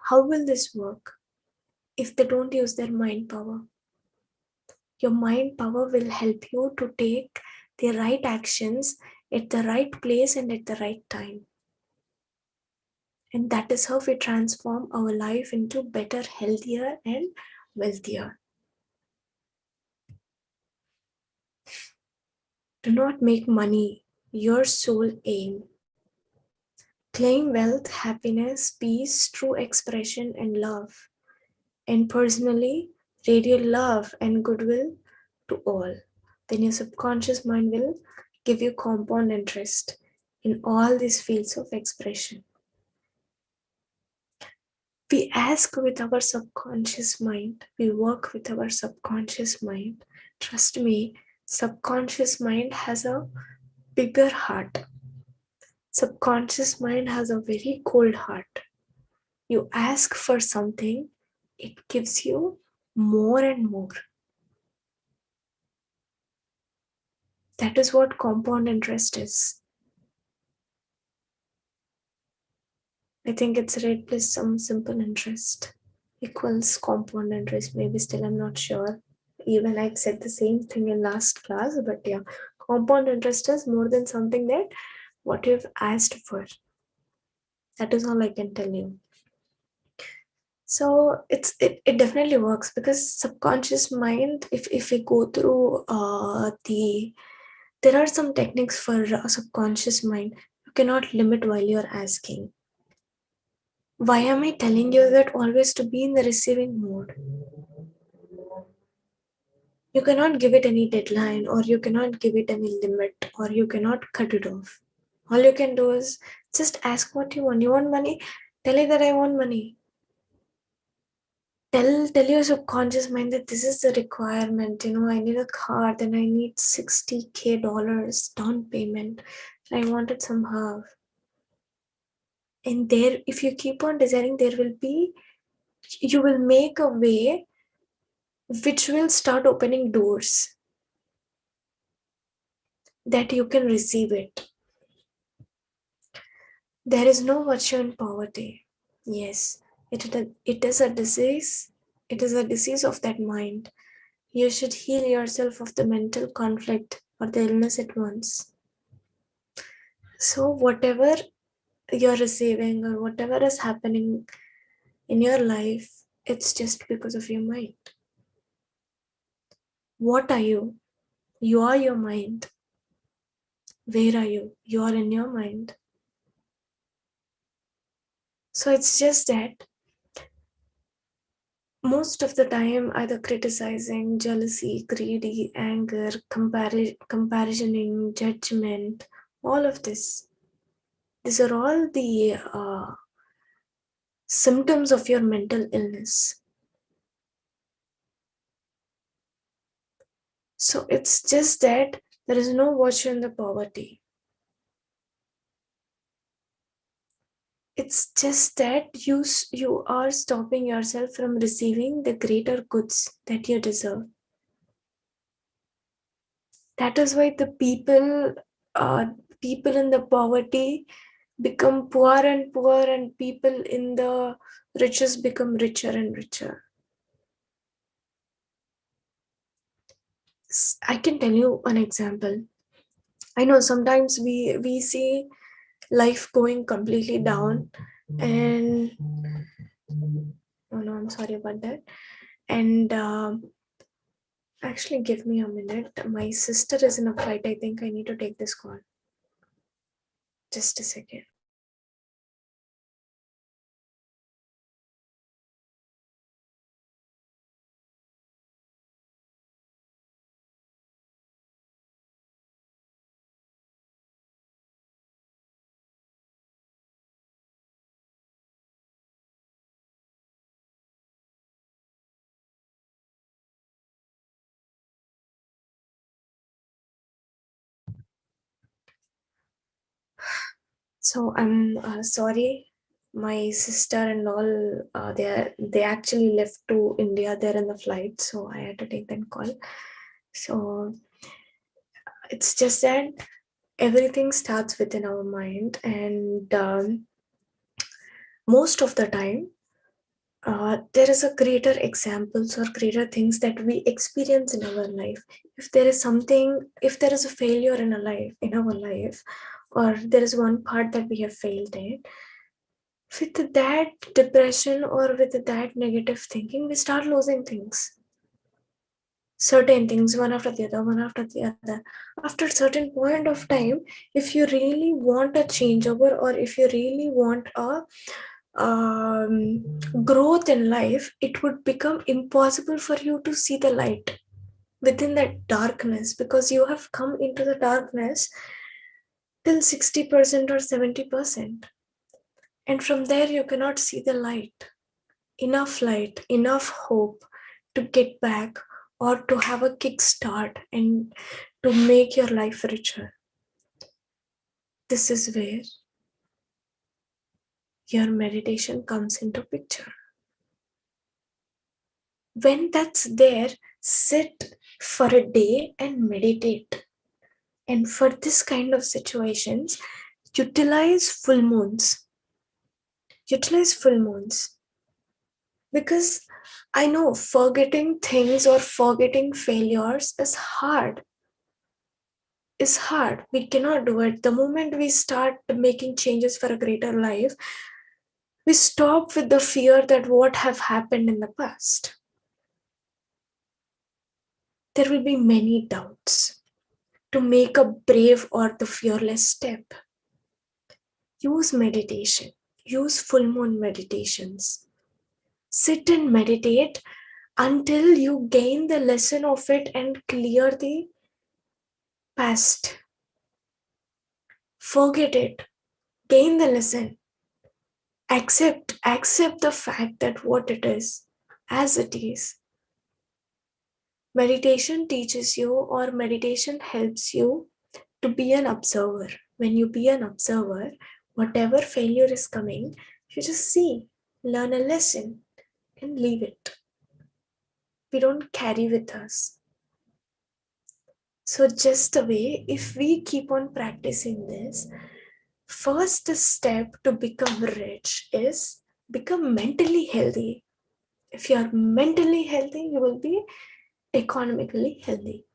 How will this work if they don't use their mind power? Your mind power will help you to take the right actions at the right place and at the right time. And that is how we transform our life into better, healthier, and wealthier. Do not make money your sole aim. Claim wealth, happiness, peace, true expression, and love. And personally, radiate love and goodwill to all. Then your subconscious mind will give you compound interest in all these fields of expression. We ask with our subconscious mind, we work with our subconscious mind. Trust me, subconscious mind has a bigger heart. Subconscious mind has a very cold heart. You ask for something, it gives you more and more. That is what compound interest is. I think it's rate plus some simple interest equals compound interest. Maybe still I'm not sure. Even I've said the same thing in last class, but yeah, compound interest is more than something that what you've asked for. That is all I can tell you. So it definitely works because subconscious mind, if we go through there are some techniques for subconscious mind. You cannot limit while you're asking. Why am I telling you that always to be in the receiving mode? You cannot give it any deadline, or you cannot give it any limit, or you cannot cut it off. All you can do is just ask what you want. You want money? Tell it that I want money. Tell your subconscious mind that this is the requirement. I need a car, then I need $60,000 down payment. I want it somehow. And there, if you keep on desiring, you will make a way which will start opening doors that you can receive it. There is no virtue in poverty. Yes, it is a disease. It is a disease of that mind. You should heal yourself of the mental conflict or the illness at once. So, whatever you're receiving or whatever is happening in your life, it's just because of your mind. What are you? You are your mind. Where are you? You are in your mind. So it's just that most of the time, either criticizing, jealousy, greedy, anger, comparisоning, judgment, all of this. These are all the symptoms of your mental illness. So it's just that there is no virtue in the poverty. It's just that you are stopping yourself from receiving the greater goods that you deserve. That is why the people in the poverty become poor and poor, and people in the riches become richer and richer. I can tell you an example. I know sometimes we see life going completely down, and oh no, I'm sorry about that. And actually, give me a minute. My sister is in a flight. I think I need to take this call. Just a second. So I'm sorry, my sister and all. They actually left to India. They're in the flight, so I had to take that call. So it's just that everything starts within our mind, and most of the time, there is a greater examples or greater things that we experience in our life. If there is something, if there is a failure in our life, or there is one part that we have failed in, with that depression or with that negative thinking, we start losing things. Certain things, one after the other, one after the other. After a certain point of time, if you really want a changeover, or if you really want a growth in life, it would become impossible for you to see the light within that darkness, because you have come into the darkness till 60% or 70%. And from there, you cannot see the light, enough hope to get back or to have a kickstart and to make your life richer. This is where your meditation comes into picture. When that's there, sit for a day and meditate. And for this kind of situations, utilize full moons. Utilize full moons. Because I know forgetting things or forgetting failures is hard. We cannot do it. The moment we start making changes for a greater life, we stop with the fear that what have happened in the past. There will be many doubts. To make a brave or the fearless step, use meditation. Use full moon meditations. Sit and meditate until you gain the lesson of it and clear the past. Forget it. Gain the lesson. Accept the fact that what it is, as it is. Meditation teaches you, or meditation helps you to be an observer. When you be an observer, whatever failure is coming, you just see, learn a lesson, and leave it. We don't carry with us. So, just the way, if we keep on practicing this, first step to become rich is become mentally healthy. If you are mentally healthy, you will be economically healthy.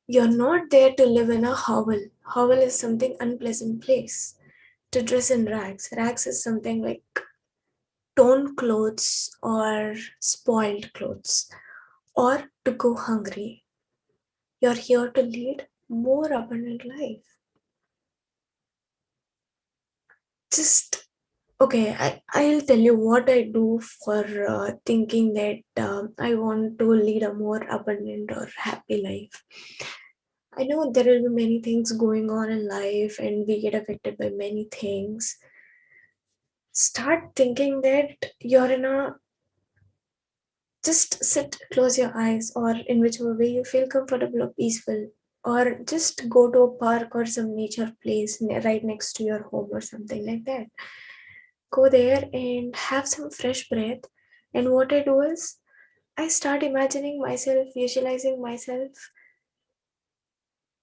You're not there to live in a hovel. Hovel is something unpleasant place. To dress in rags. Rags is something like torn clothes or spoiled clothes, or to go hungry. You're here to lead more abundant life. Just okay, I'll tell you what I do for thinking that I want to lead a more abundant or happy life. I know there will be many things going on in life and we get affected by many things. Start thinking that you're in a, just sit, close your eyes, or in whichever way you feel comfortable or peaceful, or just go to a park or some nature place right next to your home or something like that. Go there and have some fresh breath. And what I do is, I start imagining myself, visualizing myself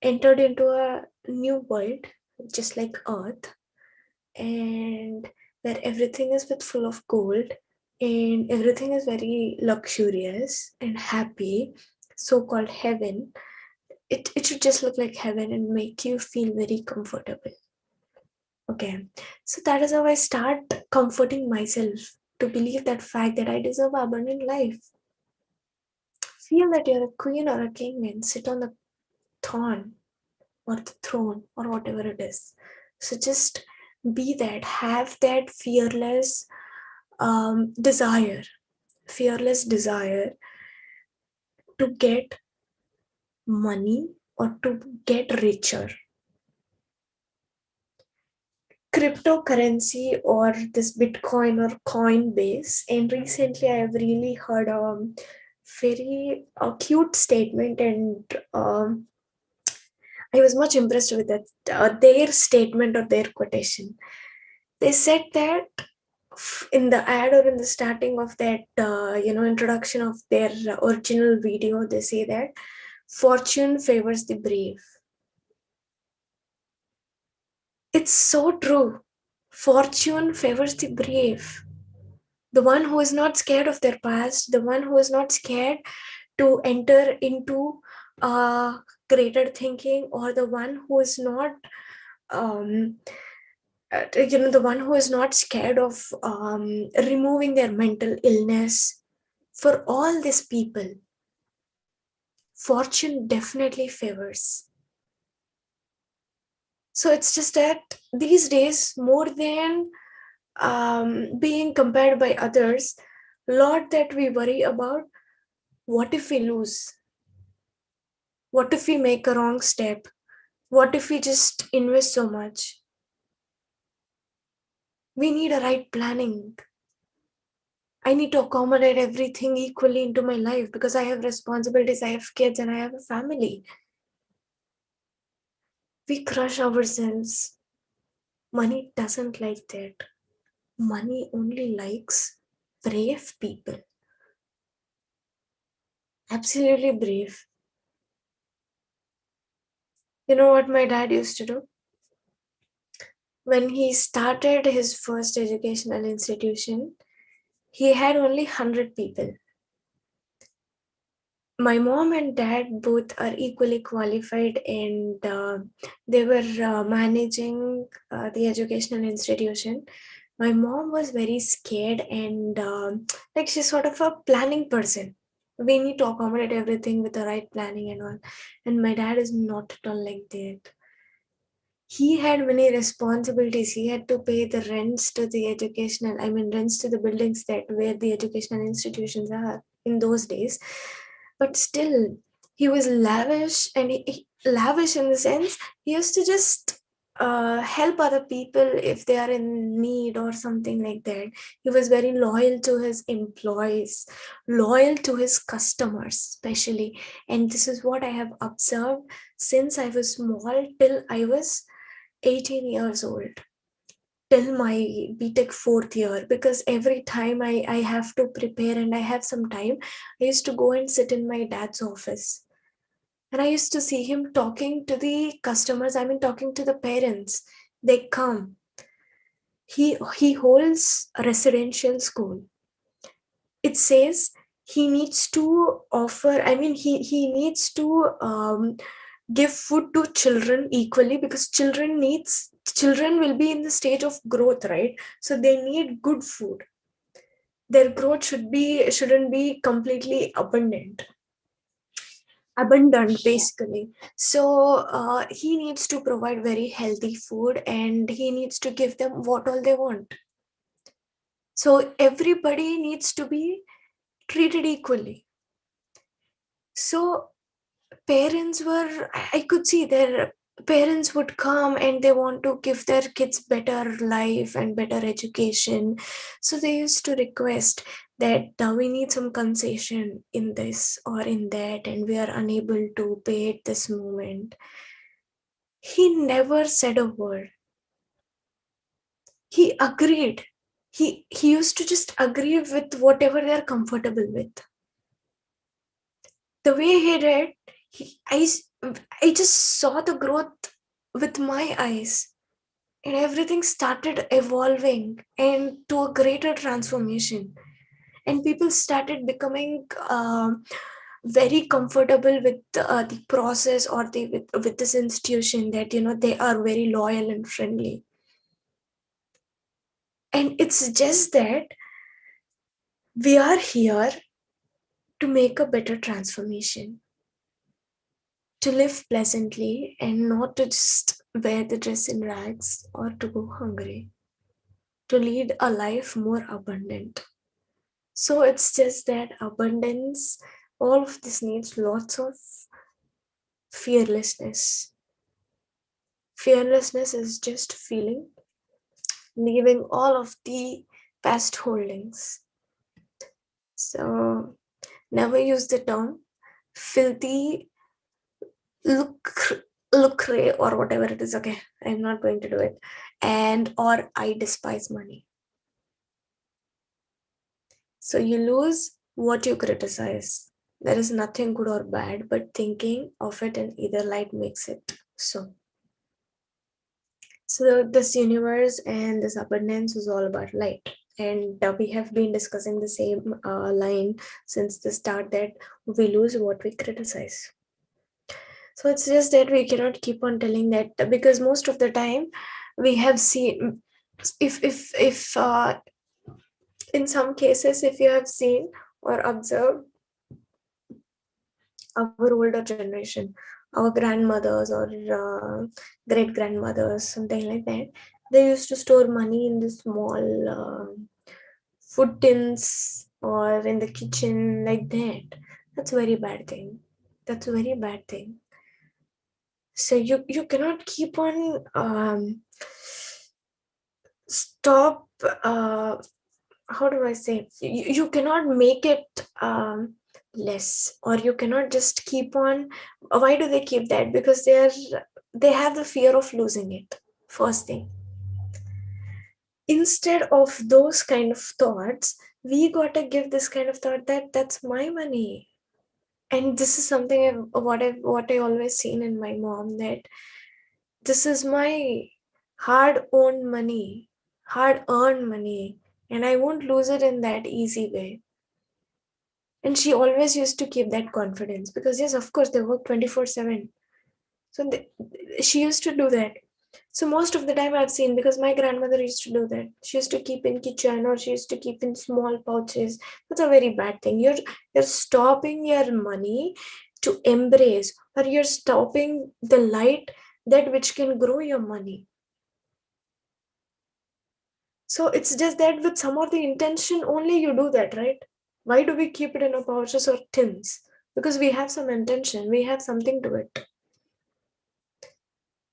entered into a new world, just like Earth, and where everything is with full of gold and everything is very luxurious and happy, so-called heaven. It should just look like heaven and make you feel very comfortable. Okay, so that is how I start comforting myself to believe that fact that I deserve abundant life. Feel that you're a queen or a king and sit on the throne or the throne or whatever it is. So just be that, have that desire, fearless desire to get money or to get richer. Cryptocurrency or this Bitcoin or Coinbase, and recently I have really heard a very cute statement, and I was much impressed with that. Their statement or their quotation. They said that in the ad or in the starting of that introduction of their original video, they say that fortune favors the brave. It's so true. Fortune favors the brave, the one who is not scared of their past, the one who is not scared to enter into greater thinking, or the one who is not um, the one who is not scared of removing their mental illness. For all these people, fortune definitely favors. So it's just that these days, more than being compared by others, lot that we worry about, what if we lose, what if we make a wrong step, what if we just invest so much. We need a right planning. I need to accommodate everything equally into my life because I have responsibilities, I have kids, and I have a family. We crush ourselves. Money doesn't like that. Money only likes brave people. Absolutely brave. You know what my dad used to do? When he started his first educational institution, he had only 100 people. My mom and dad both are equally qualified, and they were managing the educational institution. My mom was very scared, and like she's sort of a planning person. We need to accommodate everything with the right planning and all. And my dad is not at all like that. He had many responsibilities. He had to pay the rents to the rents to the buildings that where the educational institutions are in those days. But still, he was lavish, and lavish in the sense he used to just help other people if they are in need or something like that. He was very loyal to his employees, loyal to his customers, especially. And this is what I have observed since I was small till I was 18 years old, till my BTech fourth year, because every time I have to prepare and I have some time, I used to go and sit in my dad's office. And I used to see him talking to the customers, I mean, talking to the parents. They come. He holds a residential school. It says he needs to offer, I mean, he needs to give food to children equally, because children will be in the stage of growth, right? So they need good food. Their growth shouldn't be completely abundant basically. So he needs to provide very healthy food, and he needs to give them what all they want. So everybody needs to be treated equally. So parents were, I could see their parents would come and they want to give their kids better life and better education. So they used to request that we need some concession in this or in that, and we are unable to pay at this moment. He never said a word. He agreed. He used to just agree with whatever they are comfortable with. The way he did, he, I just saw the growth with my eyes, and everything started evolving and to a greater transformation, and people started becoming very comfortable with the process, or with this institution, that they are very loyal and friendly. And it's just that we are here to make a better transformation, to live pleasantly and not to just wear the dress in rags or to go hungry, to lead a life more abundant. So it's just that abundance, all of this needs lots of fearlessness. Fearlessness is just feeling, leaving all of the past holdings. So never use the term filthy lucre or whatever it is. Okay, I'm not going to do it. And or I despise money. So you lose what you criticize. There is nothing good or bad, but thinking of it in either light makes it so. So this universe and this abundance is all about light. And we have been discussing the same line since the start, that we lose what we criticize. So it's just that we cannot keep on telling that, because most of the time we have seen, if in some cases, if you have seen or observed our older generation, our grandmothers or great grandmothers, something like that, they used to store money in the small food tins or in the kitchen like that. That's a very bad thing. That's a very bad thing. So you cannot keep on stop. How do I say? You cannot make it less, or you cannot just keep on. Why do they keep that? Because they have the fear of losing it. First thing, instead of those kind of thoughts, we gotta give this kind of thought that that's my money. And this is something what I always seen in my mom, that this is my hard earned money, and I won't lose it in that easy way. And she always used to keep that confidence, because yes, of course, they work 24/7. So she used to do that. So most of the time I've seen, because my grandmother used to do that. She used to keep in kitchen, or she used to keep in small pouches. That's a very bad thing. You're stopping your money to embrace, or you're stopping the light that which can grow your money. So it's just that with some of the intention only you do that, right? Why do we keep it in our pouches or tins? Because we have some intention, we have something to it.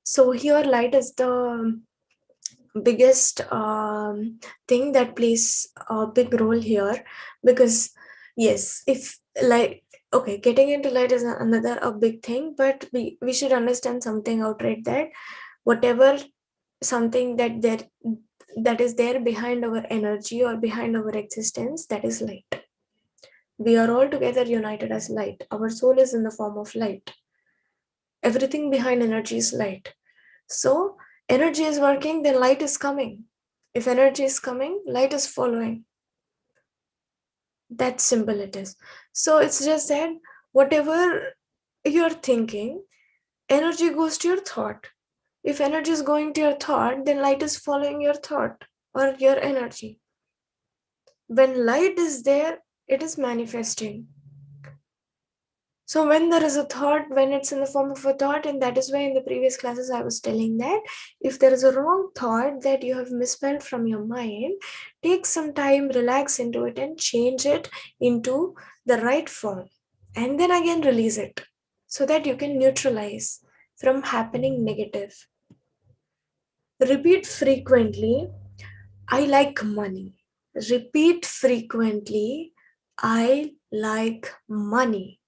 So here light is the biggest thing that plays a big role here, because yes, if light, okay, getting into light is another a big thing, but we should understand something outright, that whatever something that is there behind our energy or behind our existence, that is light. We are all together united as light. Our soul is in the form of light. Everything behind energy is light. So energy is working, then light is coming. If energy is coming, light is following. That simple it is. So it's just that whatever you're thinking, energy goes to your thought. If energy is going to your thought, then light is following your thought or your energy. When light is there, it is manifesting. So when there is a thought, when it's in the form of a thought, and that is why in the previous classes I was telling that if there is a wrong thought that you have misspelled from your mind, take some time, relax into it, and change it into the right form. And then again release it so that you can neutralize from happening negative. Repeat frequently, I like money. Repeat frequently, I like money.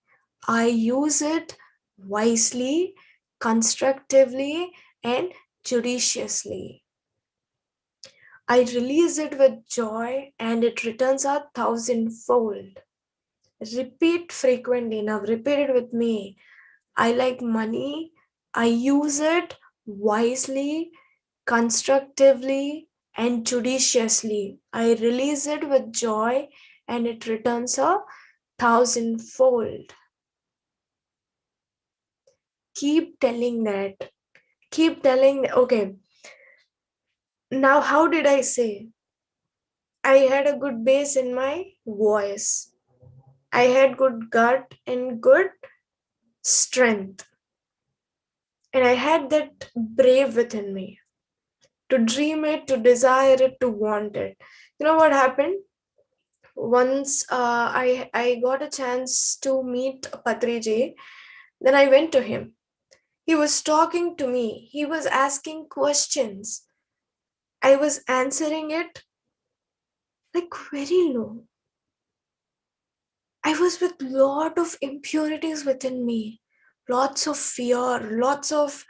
I use it wisely, constructively, and judiciously. I release it with joy and it returns a thousandfold. Repeat frequently. Now, repeat it with me. I like money. I use it wisely, constructively, and judiciously. I release it with joy and it returns a thousandfold. Keep telling that. Keep telling, okay, now how did I say? I had a good bass in my voice. I had good gut and good strength. And I had that brave within me to dream it, to desire it, to want it. You know what happened? Once I got a chance to meet Patriji, then I went to him. He was talking to me. He was asking questions. I was answering it like very low. I was with lot of impurities within me, lots of fear, lots of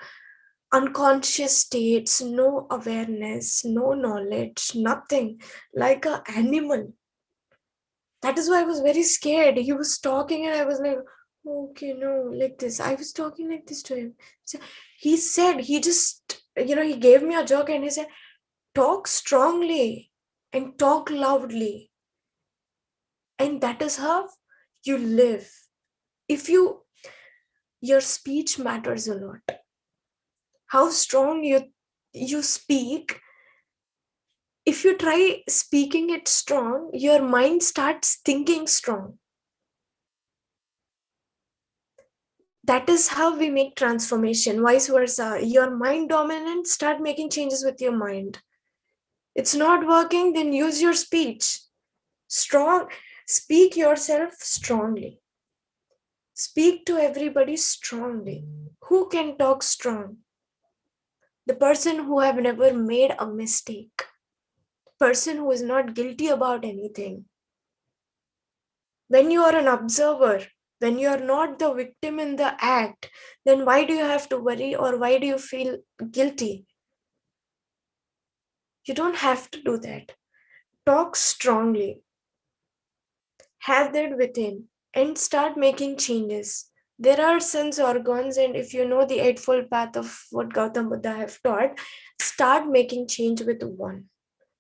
unconscious states, no awareness, no knowledge, nothing, like an animal. That is why I was very scared. He was talking and I was like, okay, no, like this. I was talking like this to him. So he said, he just, he gave me a joke and he said, talk strongly and talk loudly. And that is how you live. If your speech matters a lot. How strong you speak. If you try speaking it strong, your mind starts thinking strong. That is how we make transformation. Vice versa, your mind dominant, start making changes with your mind. It's not working, then use your speech strong. Speak yourself strongly. Speak to everybody strongly. Who can talk strong? The person who have never made a mistake, person who is not guilty about anything. When you are an observer, when you are not the victim in the act, then why do you have to worry or why do you feel guilty? You don't have to do that. Talk strongly, have that within, and start making changes. There are sense organs, and if you know the Eightfold Path of what Gautam Buddha have taught, start making change with one,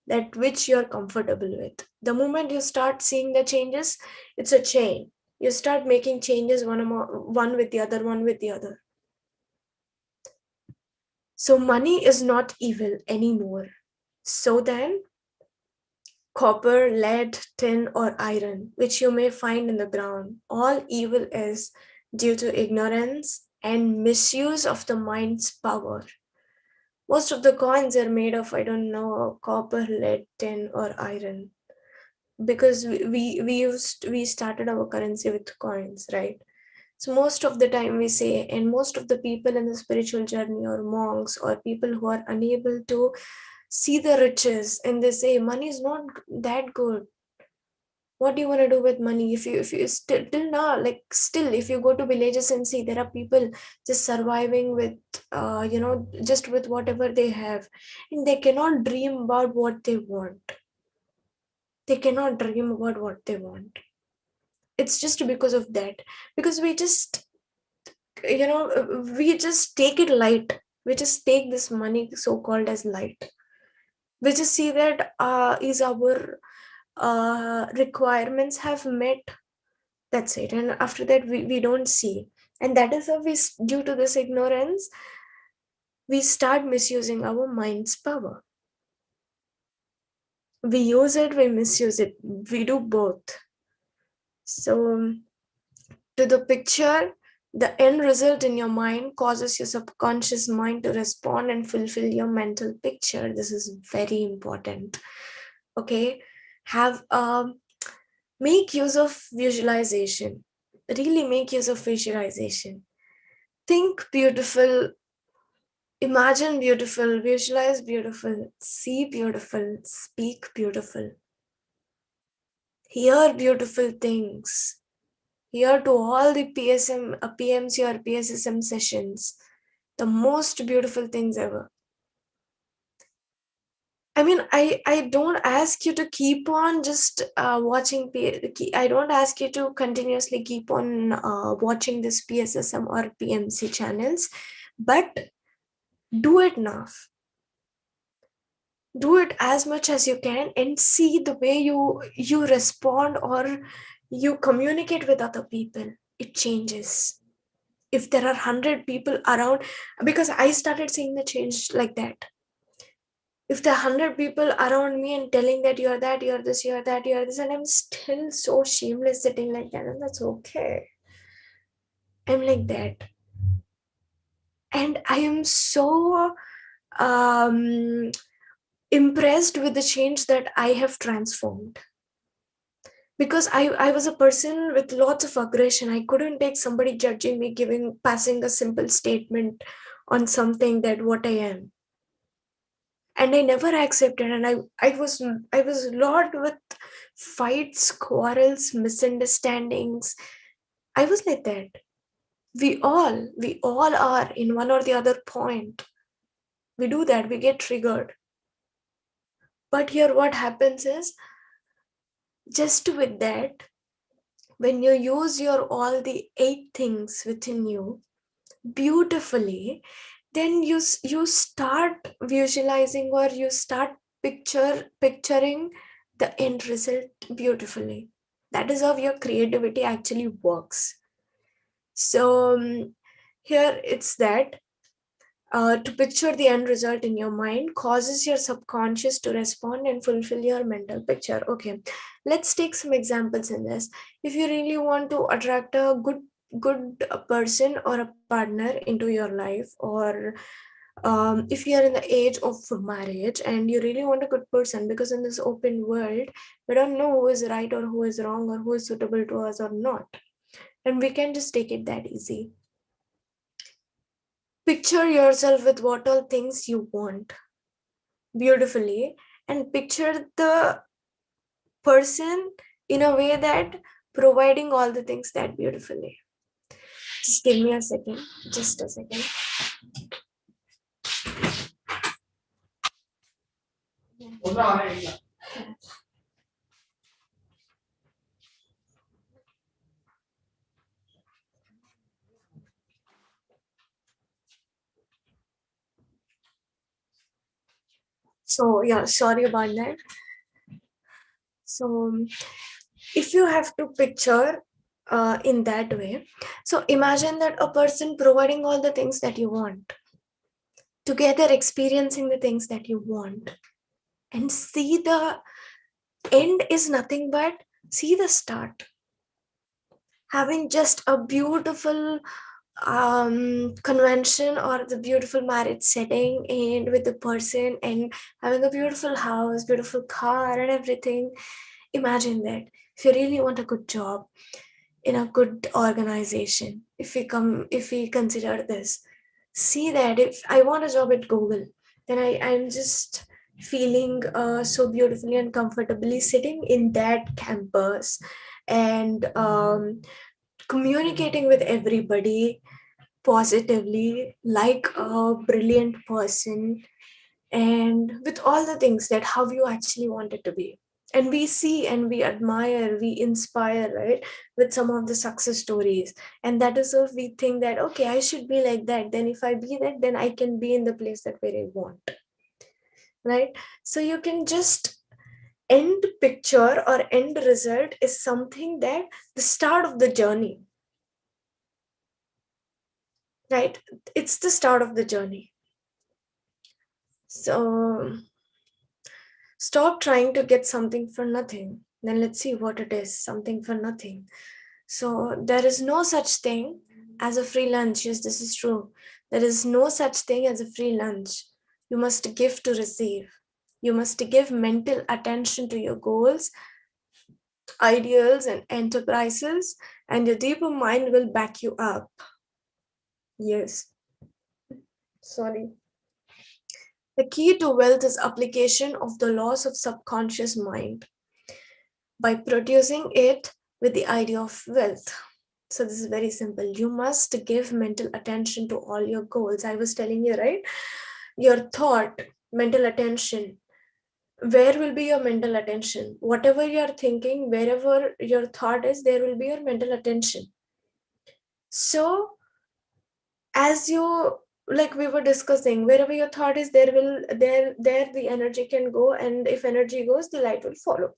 that which you're comfortable with. The moment you start seeing the changes, it's a chain. You start making changes one with the other, one with the other. So money is not evil anymore. So then, copper, lead, tin, or iron, which you may find in the ground, all evil is due to ignorance and misuse of the mind's power. Most of the coins are made of, I don't know, copper, lead, tin, or iron. Because we started our currency with coins, right? So most of the time we say, and most of the people in the spiritual journey or monks or people who are unable to see the riches, and they say money is not that good. What do you want to do with money? If you still till now, like still, if you go to villages and see, there are people just surviving with just with whatever they have, and they cannot dream about what they want. They cannot dream about what they want. It's just because of that, because we just take it light. We just take this money so called as light. We just see that is our requirements have met, that's it, and after that we don't see. And that is how due to this ignorance, we start misusing our mind's power. We use it, we misuse it, we do both. So to the picture the end result in your mind causes your subconscious mind to respond and fulfill your mental picture. This is very important. Okay, have make use of visualization. Really make use of visualization. Think beautiful, imagine beautiful, visualize beautiful, see beautiful, speak beautiful, hear beautiful things. Hear to all the PMC or PSSM sessions, the most beautiful things ever. I mean, I don't ask you to keep on just watching. I don't ask you to continuously keep on watching this PSSM or PMC channels, but do it enough. Do it as much as you can and see the way you respond or you communicate with other people. It changes. If there are 100 people around, because I started seeing the change like that. If there are 100 people around me and telling that you're that, you're this, you're that, you're this, and I'm still so shameless sitting like that, and that's okay. I'm like that. And I am so um, impressed with the change that I have transformed. Because I was a person with lots of aggression. I couldn't take somebody judging me, passing a simple statement on something that what I am. And I never accepted, and I was lot with fights, quarrels, misunderstandings. I was like that. We all are in one or the other point. We do that, we get triggered. But here what happens is, just with that, when you use your all the 8 things within you beautifully, then you start visualizing, or you start picturing the end result beautifully. That is how your creativity actually works. So here it's that to picture the end result in your mind causes your subconscious to respond and fulfill your mental picture. Okay, let's take some examples in this. If you really want to attract a good person or a partner into your life, or if you are in the age of marriage and you really want a good person, because in this open world we don't know who is right or who is wrong or who is suitable to us or not, and we can just take it that easy. Picture yourself with what all things you want beautifully, and picture the person in a way that providing all the things that beautifully. Just give me a second, just a second. So yeah, sorry about that. So if you have to picture in that way, so imagine that a person providing all the things that you want, together experiencing the things that you want, and see the end is nothing but see the start, having just a beautiful convention or the beautiful marriage setting and with the person, and having a beautiful house, beautiful car and everything. Imagine that. If you really want a good job in a good organization, if we consider this, see that if I want a job at Google, then I'm just feeling so beautifully and comfortably sitting in that campus, and communicating with everybody positively like a brilliant person, and with all the things that how you actually want it to be. And we see and we admire, we inspire, right, with some of the success stories. And that is if we think that okay, I should be like that, then if I be that, then I can be in the place that where I want. right? So you can just end picture or end result is something that the start of the journey, right? It's the start of the journey. So stop trying to get something for nothing. Then let's see what it is, something for nothing. So there is no such thing as a free lunch. Yes, this is true. There is no such thing as a free lunch. You must give to receive. You must give mental attention to your goals, ideals, and enterprises, and your deeper mind will back you up. Yes. Sorry. The key to wealth is application of the laws of subconscious mind by producing it with the idea of wealth. So this is very simple. You must give mental attention to all your goals. I was telling you, right? Your thought, mental attention. Where will be your mental attention? Whatever you're thinking, wherever your thought is, there will be your mental attention. So as you, like we were discussing, wherever your thought is, there the energy can go, and if energy goes, the light will follow.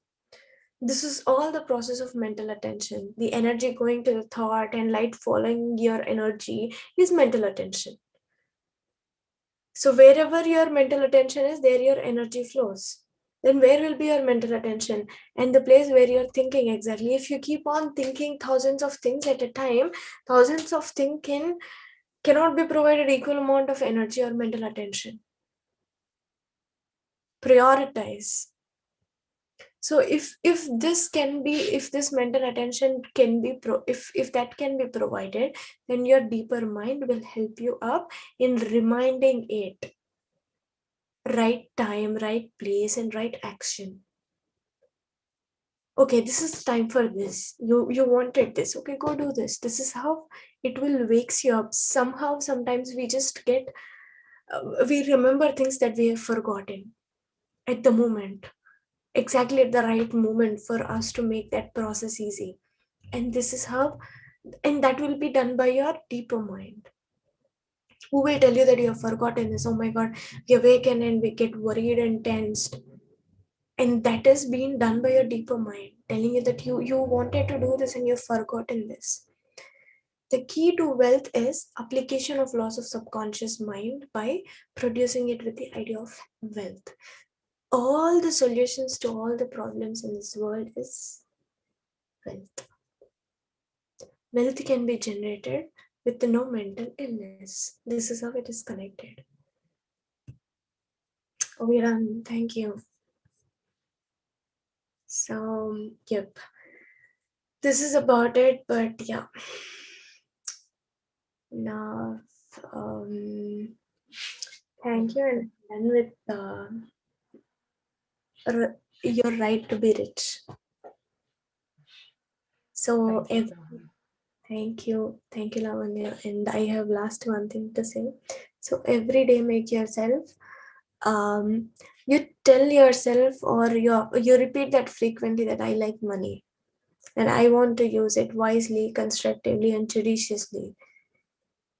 This is all the process of mental attention. The energy going to the thought and light following your energy is mental attention. So wherever your mental attention is, there your energy flows. Then where will be your mental attention? And the place where you're thinking exactly. If you keep on thinking thousands of things at a time, thousands of things cannot be provided equal amount of energy or mental attention. Prioritize. So if this can be, if this mental attention can be if that can be provided, then your deeper mind will help you up in reminding it right time, right place, and right action. Okay, this is time for this. You wanted this. Okay, go do this. This is how it will wakes you up. Somehow, sometimes we just get we remember things that we have forgotten at the moment, exactly at the right moment for us to make that process easy. And this is how, and that will be done by your deeper mind, who will tell you that you have forgotten this. Oh my god, we awaken and we get worried and tensed, and that is being done by your deeper mind telling you that you wanted to do this and you've forgotten this. The key to wealth is application of laws of subconscious mind by producing it with the idea of wealth. All the solutions to all the problems in this world is wealth. Wealth can be generated with no mental illness. This is how it is connected. Oh, we're done. Thank you. So, yep. This is about it, but yeah. Now, thank you, and done with your right to be rich. So, Thank you, Sohana. thank you, Lavanya. And I have last one thing to say. So every day, make yourself. You tell yourself, or you repeat that frequently, that I like money, and I want to use it wisely, constructively, and judiciously.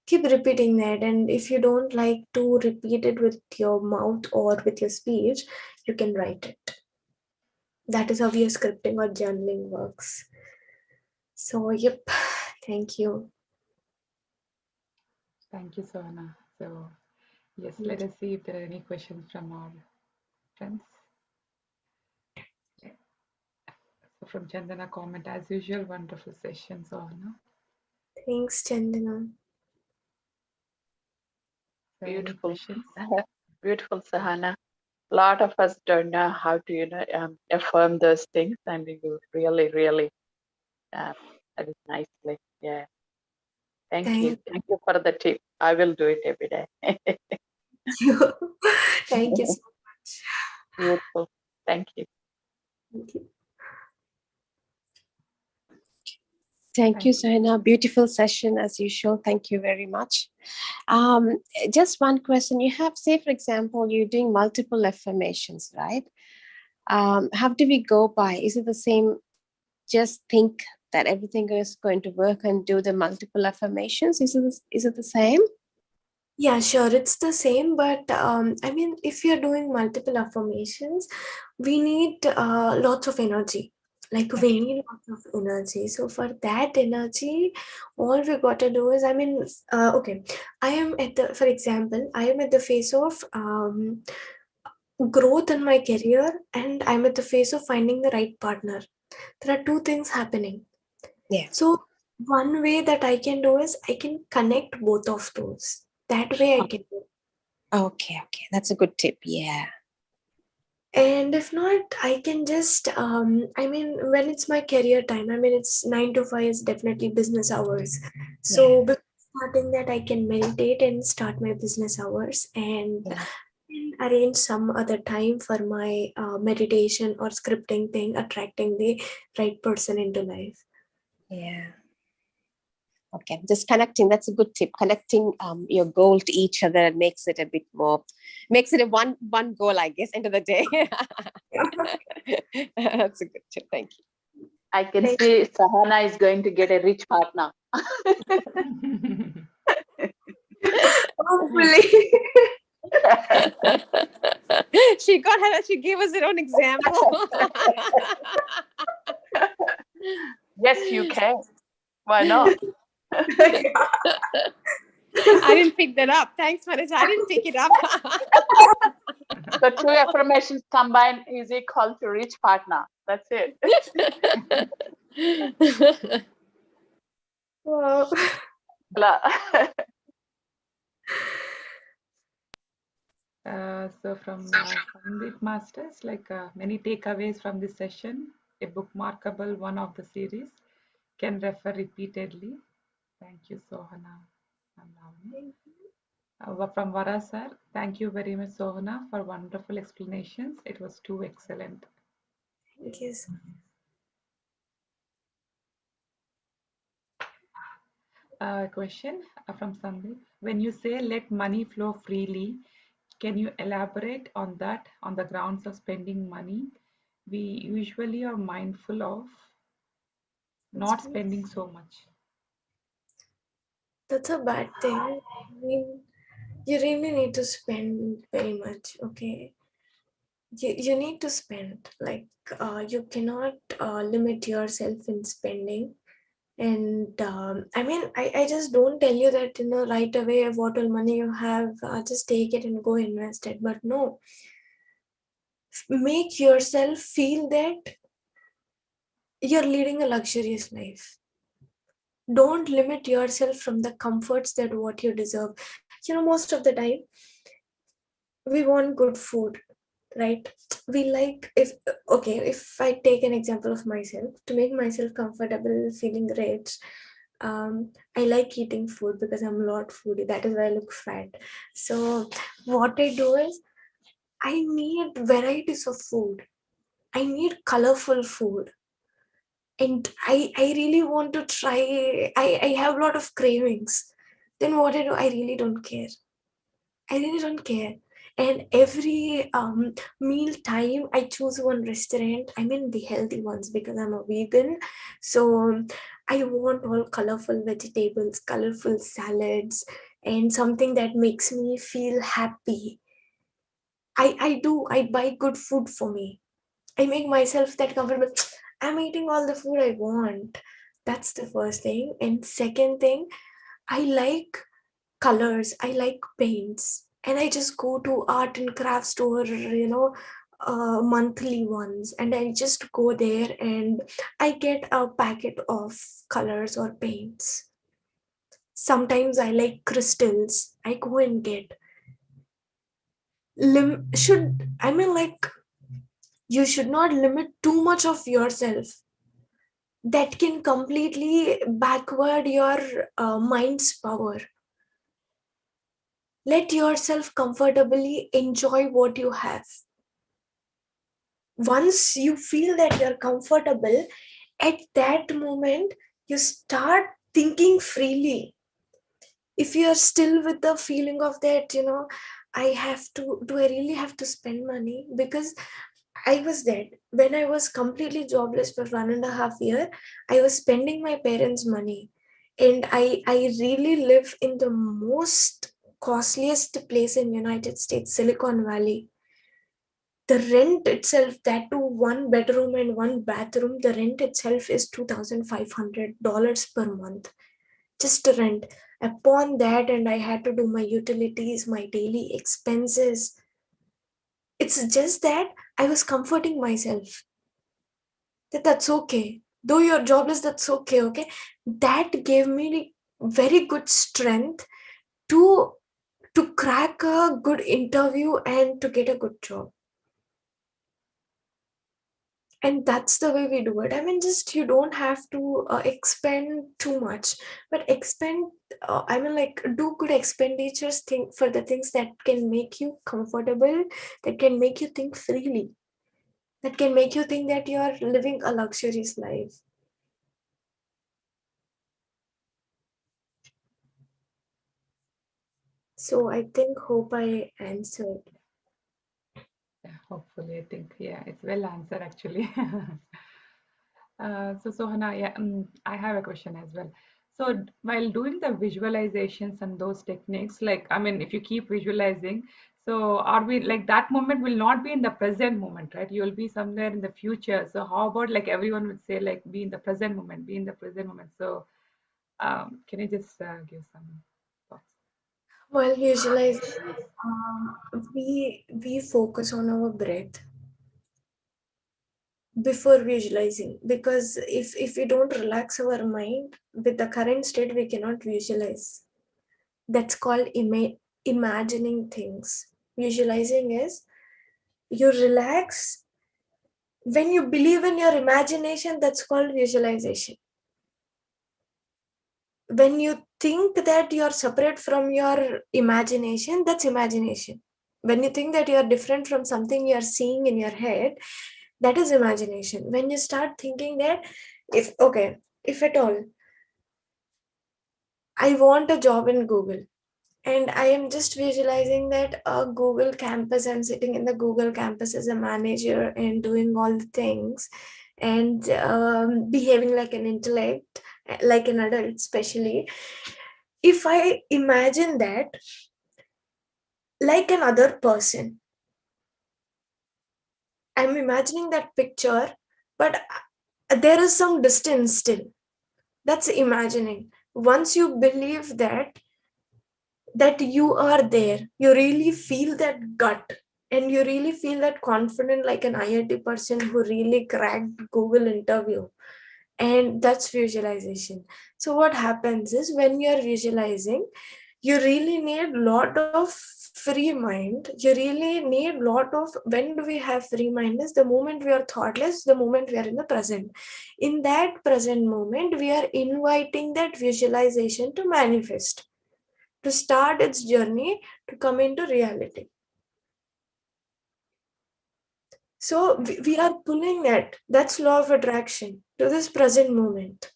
Keep repeating that, and if you don't like to repeat it with your mouth or with your speech, you can write it. That is how your scripting or journaling works. So, yep, thank you. Thank you, Sohana. So, yes, let us see if there are any questions from our friends. So, from Chandana comment, as usual, wonderful session, Sohana. Thanks, Chandana. So, any Beautiful. questions? Beautiful, Sahana. A lot of us don't know how to, affirm those things, and you really, really, that is nicely. Yeah. Thank you. Thank Thank you for the tip. I will do it every day. you. Thank you so much. Beautiful. Thank you. Thank you. Thank you, Thank you. Sohana. Beautiful session as usual. Thank you very much. Um, just one question. You have, say, for example, you're doing multiple affirmations, right? How do we go by? Is it the same? Just think that everything is going to work and do the multiple affirmations. Is it the same? Yeah, sure. It's the same, but I mean, if you're doing multiple affirmations, we need lots of energy. Like we Okay. need lots of energy. So for that energy, all we gotta do is, I mean, okay, I am at the, for example, I am at the phase of growth in my career, and I'm at the phase of finding the right partner. There are two things happening. Yeah. So one way that I can do is I can connect both of those. That way I can do. Okay, okay. That's a good tip. Yeah. And if not, I can just, I mean, when it's my career time, I mean, it's 9 to 5 is definitely business hours. Yeah. So before starting that, I can meditate and start my business hours and Yeah. arrange some other time for my meditation or scripting thing, attracting the right person into life. Yeah. Okay, just connecting. That's a good tip. Connecting your goal to each other and makes it a bit more, makes it a one goal, I guess, end of the day. That's a good tip. Thank you. I can Thank see Sohana is going to get a rich partner. Hopefully. She got her. She gave us her own example. Yes, you can. Why not? I didn't pick that up. Thanks, Manoj. I didn't pick it up. So two affirmations combined is equal to rich partner. That's it. Wow. So from Sandeep Masters, like many takeaways from this session, a bookmarkable one of the series, can refer repeatedly. Thank you, Sohana and Lavanya. From Vara sir, thank you very much, Sohana, for wonderful explanations. It was too excellent. Thank you. Question from Sandeep. When you say let money flow freely, can you elaborate on that on the grounds of spending money? We usually are mindful of not spending so much. That's a bad thing. I mean, you really need to spend very much, okay? You need to spend. Like, you cannot limit yourself in spending. And I mean, I just don't tell you that, right away, what all money you have, just take it and go invest it. But no, make yourself feel that you're leading a luxurious life. Don't limit yourself from the comforts that what you deserve. Most of the time, we want good food, right? We like, if okay, if I take an example of myself, to make myself comfortable feeling rich, I like eating food because I'm a lot foodie. That is why I look fat. So what I do is, I need varieties of food. I need colorful food. And I really want to try. I have a lot of cravings. Then what I do, I really don't care. I really don't care. And every meal time, I choose one restaurant. I mean the healthy ones because I'm a vegan. So I want all colorful vegetables, colorful salads, and something that makes me feel happy. I buy good food for me. I make myself that comfortable. I'm eating all the food I want. That's the first thing. And second thing, I like colors. I like paints. And I just go to art and craft store, monthly ones. And I just go there and I get a packet of colors or paints. Sometimes I like crystals. I go and get. I mean, like, you should not limit too much of yourself. That can completely backward your mind's power. Let yourself comfortably enjoy what you have. Once you feel that you're comfortable, at that moment you start thinking freely. If you're still with the feeling of that, I have to, do I really have to spend money? Because I was dead when I was completely jobless for 1.5 years. I was spending my parents' money, and I really live in the most. costliest place in United States, Silicon Valley. The rent itself, that to 1 bedroom and 1 bathroom, the rent itself is $2,500 per month. Just rent. Upon that, and I had to do my utilities, my daily expenses. It's just that I was comforting myself. That's okay. Though you're jobless, that's okay. Okay. That gave me very good strength to crack a good interview and to get a good job. And that's the way we do it. I mean, just you don't have to expend too much, but expend I mean, like, do good expenditures, think for the things that can make you comfortable, that can make you think freely, that can make you think that you are living a luxurious life. So I hope I answered. Yeah, hopefully, I think, yeah, it's well answered actually. So Sohana, yeah, I have a question as well. So while doing the visualizations and those techniques, like, I mean, if you keep visualizing, so are we like that moment will not be in the present moment, right? You will be somewhere in the future. So how about like everyone would say like be in the present moment, be in the present moment. So can you just give some thoughts? While visualizing, we focus on our breath before visualizing, because if we don't relax our mind with the current state, we cannot visualize. That's called imagining things. Visualizing is you relax when you believe in your imagination. That's called visualization. When you think that you are separate from your imagination, that's imagination. When you think that you are different from something you are seeing in your head, that is imagination. When you start thinking that, if at all I want a job in Google, and I am just visualizing that a Google campus, I'm sitting in the Google campus as a manager and doing all the things, and behaving like an intellect, like an adult, especially. If I imagine that like another person, I'm imagining that picture, but there is some distance still. That's imagining. Once you believe that you are there, you really feel that gut, and you really feel that confident, like an IIT person who really cracked Google interview. And that's visualization. So what happens is, when you're visualizing, you really need lot of free mind. You really need lot of, when do we have free mind, is the moment we are thoughtless, the moment we are in the present. In that present moment, we are inviting that visualization to manifest, to start its journey, to come into reality. So we are pulling that's law of attraction, to this present moment.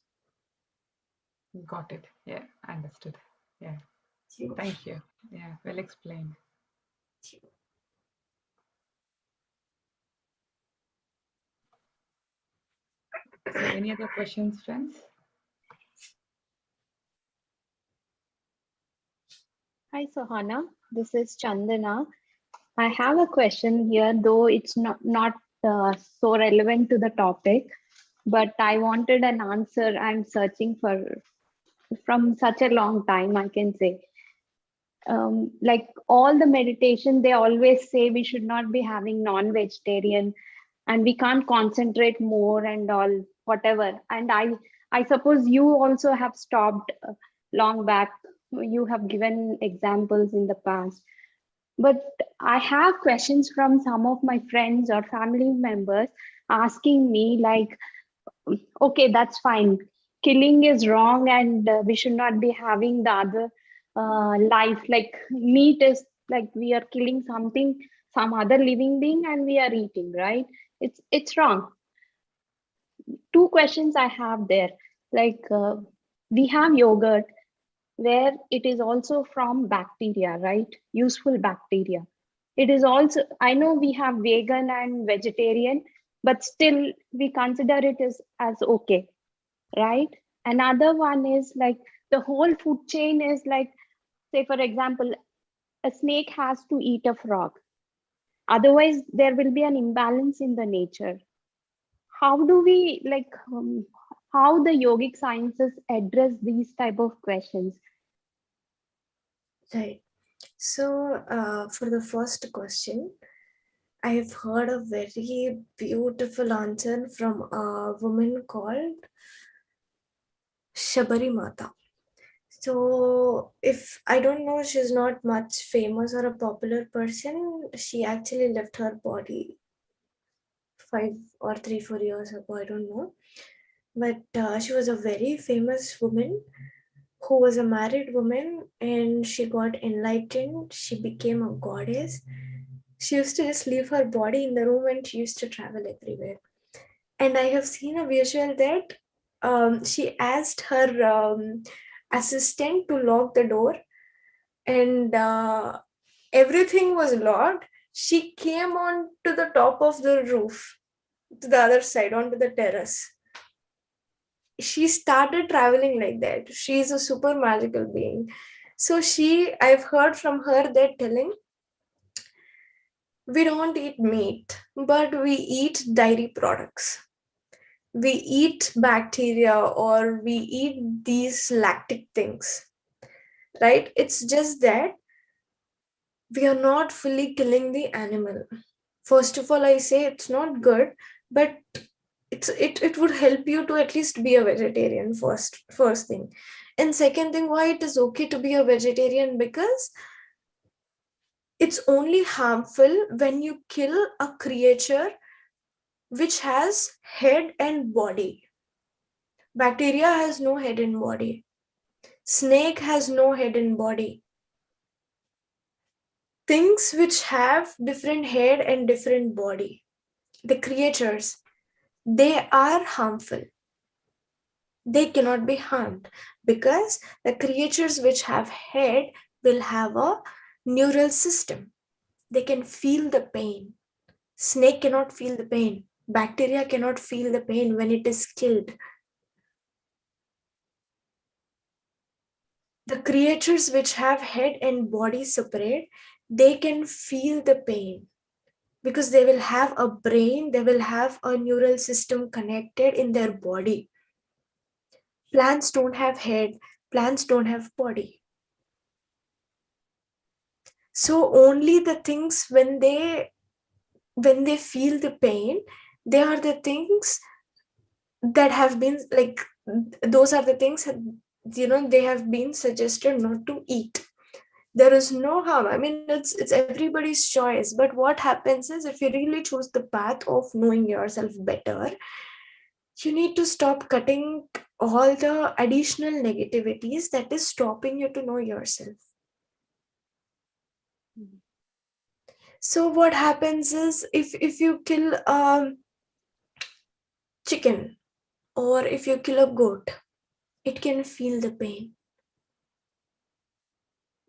Got it. Yeah, understood. Yeah. Thank you. Yeah, well explained. So any other questions, friends? Hi, Sohana. This is Chandana. I have a question here, though it's not so relevant to the topic, but I wanted an answer. I'm searching for from such a long time, I can say. Like all the meditation, they always say we should not be having non-vegetarian and we can't concentrate more and all, whatever. And I suppose you also have stopped long back. You have given examples in the past. But I have questions from some of my friends or family members asking me, like, okay, that's fine. Killing is wrong, and we should not be having the other life. Like, meat is like we are killing something, some other living being, and we are eating, right? It's wrong. Two questions I have there. Like, we have yogurt where it is also from bacteria, right? Useful bacteria. It is also, I know we have vegan and vegetarian, but still we consider it as okay, right? Another one is like the whole food chain is like, say, for example, a snake has to eat a frog. Otherwise, there will be an imbalance in the nature. How do we how the yogic sciences address these type of questions? Right. So, for the first question, I have heard a very beautiful answer from a woman called Shabari Mata. So, if I don't know, she's not much famous or a popular person. She actually left her body 4 years ago. I don't know, but she was a very famous woman who was a married woman, and she got enlightened. She became a goddess. She used to just leave her body in the room and she used to travel everywhere. And I have seen a visual that she asked her assistant to lock the door, and everything was locked. She came on to the top of the roof, to the other side, onto the terrace. She started traveling like that. She is a super magical being. So I've heard from her that telling, we don't eat meat, but we eat dairy products. We eat bacteria, or we eat these lactic things, right? It's just that we are not fully killing the animal. First of all, I say it's not good, but it would help you to at least be a vegetarian first thing. And second thing, why it is okay to be a vegetarian, because it's only harmful when you kill a creature which has head and body. Bacteria has no head and body. Snake has no head and body. Things which have different head and different body, the creatures, they are harmful. They cannot be harmed, because the creatures which have head will have a neural system. They can feel the pain. Snake cannot feel the pain. Bacteria cannot feel the pain when it is killed. The creatures which have head and body separate, they can feel the pain, because they will have a brain, they will have a neural system connected in their body. Plants don't have head, plants don't have body. So only the things when they feel the pain, they are the things that have been like, those are the things, they have been suggested not to eat. There is no harm. I mean, it's everybody's choice, but what happens is, if you really choose the path of knowing yourself better, you need to stop cutting all the additional negativities that is stopping you to know yourself. So what happens is, if you kill a chicken, or if you kill a goat, it can feel the pain.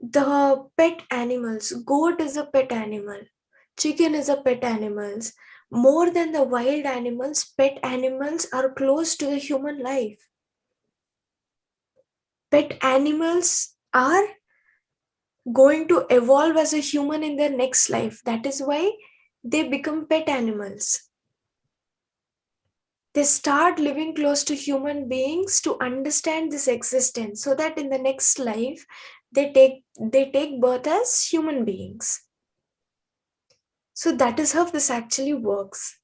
The pet animals, goat is a pet animal, chicken is a pet animals. More than the wild animals, pet animals are close to the human life. Pet animals are going to evolve as a human in their next life. That is why they become pet animals. They start living close to human beings to understand this existence, so that in the next life they take birth as human beings. So that is how this actually works.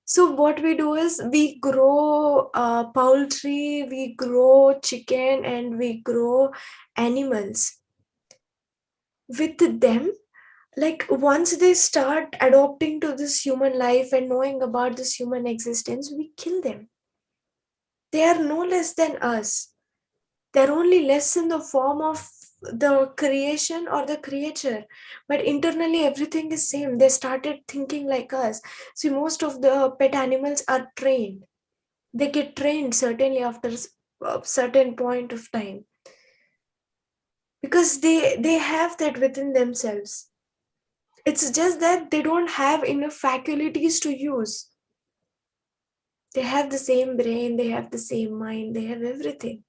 So what we do is, we grow poultry, we grow chicken, and we grow animals. With them, like, once they start adopting to this human life and knowing about this human existence, we kill them. They are no less than us. They're only less in the form of the creation or the creature, but internally everything is same. They started thinking like us. See, most of the pet animals are trained. They get trained certainly after a certain point of time, because they have that within themselves. It's just that they don't have enough faculties to use. They have the same brain, they have the same mind, they have everything,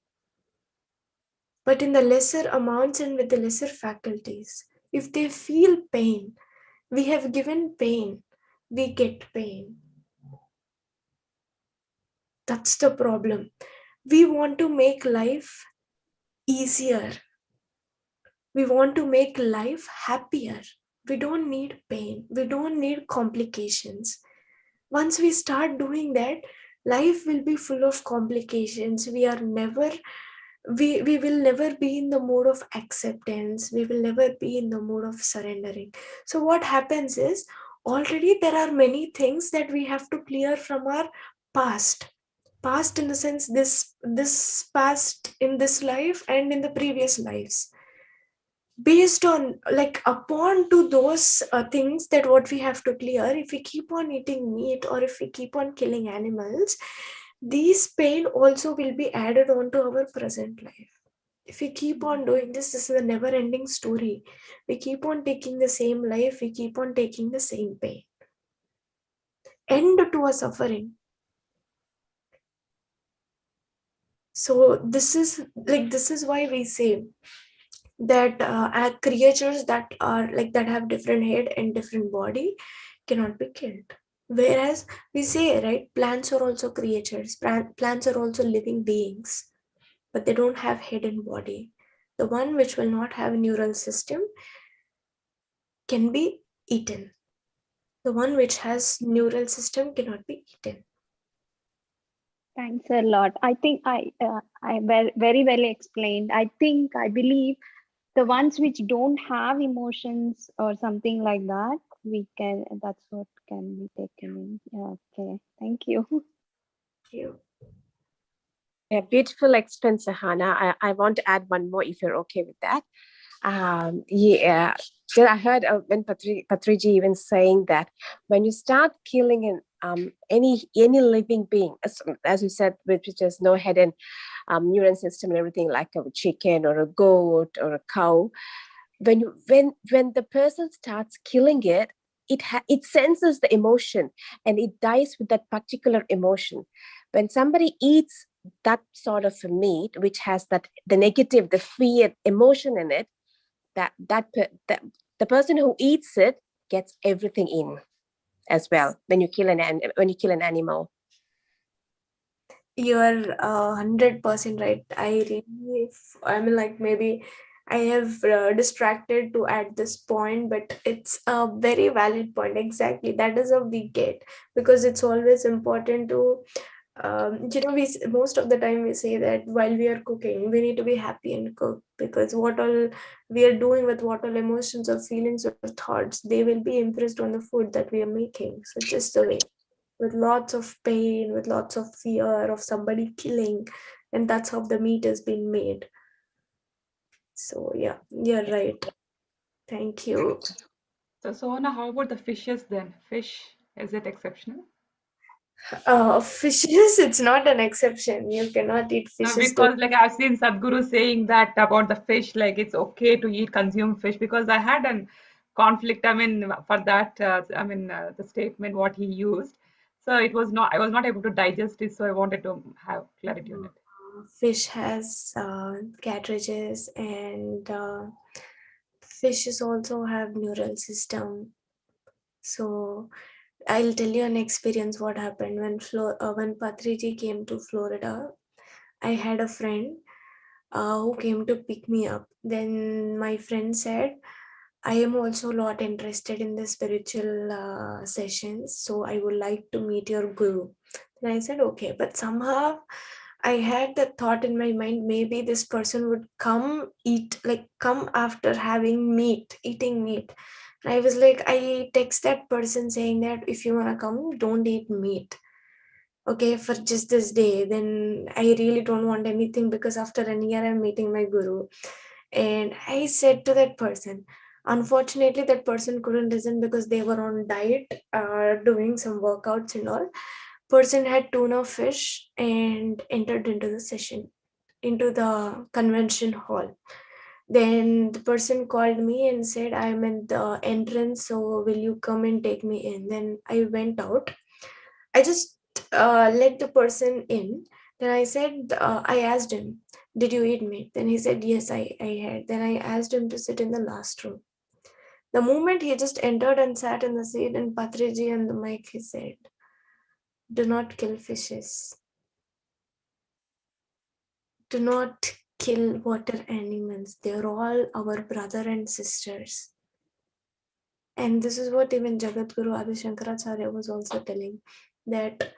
but in the lesser amounts and with the lesser faculties. If they feel pain, we have given pain, we get pain. That's the problem. We want to make life easier. We want to make life happier. We don't need pain. We don't need complications. Once we start doing that, life will be full of complications. We will never be in the mode of acceptance. We will never be in the mode of surrendering. So what happens is, already there are many things that we have to clear from our past in the sense this past in this life and in the previous lives, based on like upon to those things that what we have to clear. If we keep on eating meat or if we keep on killing animals, these pain also will be added on to our present life. If we keep on doing this is a never ending story. We keep on taking the same life, we keep on taking the same pain, end to a suffering. So this is why we say that creatures that are like that have different head and different body cannot be killed. Whereas we say, right, plants are also creatures, plants are also living beings, but they don't have head and body. The one which will not have a neural system can be eaten. The one which has neural system cannot be eaten. Thanks a lot. I think I very well explained. I believe the ones which don't have emotions or something like that, that's what can be taken in. Yeah, okay. Thank you. You. Yeah, beautiful explain, Sohana. I want to add one more if you're okay with that. Yeah, so I heard when Patriji even saying that when you start killing any living being, as you said, which has no head and neuron system and everything, like a chicken or a goat or a cow, when the person starts killing it, it senses the emotion and it dies with that particular emotion. When somebody eats that sort of a meat which has the negative, the fear emotion in it, that the person who eats it gets everything in as well. When you kill an animal, You're 100% right. I mean, like maybe I have distracted to at this point, but it's a very valid point. Exactly, that is a we get, because it's always important to, most of the time we say that while we are cooking, we need to be happy and cook, because what all we are doing with what all emotions or feelings or thoughts, they will be impressed on the food that we are making. So just the way, with lots of pain, with lots of fear of somebody killing, and that's how the meat has been made. So yeah, you're right. Thank you. So, Sohana, how about the fishes then? Fish, is it exceptional? Fishes, it's not an exception. You cannot eat No, fishes too. because like I've seen Sadhguru saying that about the fish, like it's okay to eat, consume fish, because I had an conflict. I mean, for that, the statement what he used. So it was not, I was not able to digest it. So I wanted to have clarity on it. Fish has cartridges, and fishes also have neural system. So I'll tell you an experience what happened when Patriji came to Florida. I had a friend who came to pick me up. Then my friend said, I am also not interested in the spiritual sessions, so I would like to meet your guru. And I said, okay, but somehow I had the thought in my mind, maybe this person would come after eating meat. And I was like, I text that person saying that if you want to come, don't eat meat, okay, for just this day. Then I really don't want anything, because after a year I'm meeting my guru. And I said to that person, unfortunately that person couldn't listen because they were on diet, doing some workouts and all. Person had tuna fish and entered into the session, into the convention hall. Then the person called me and said, I'm in the entrance, so will you come and take me in? Then I went out. I just let the person in. Then I said, I asked him, did you eat meat? Then he said, yes, I had. Then I asked him to sit in the last row. The moment he just entered and sat in the seat in Patriji and the mic, he said, "Do not kill fishes. Do not kill water animals. They're all our brother and sisters." And this is what even Jagadguru Adi Shankaracharya was also telling, that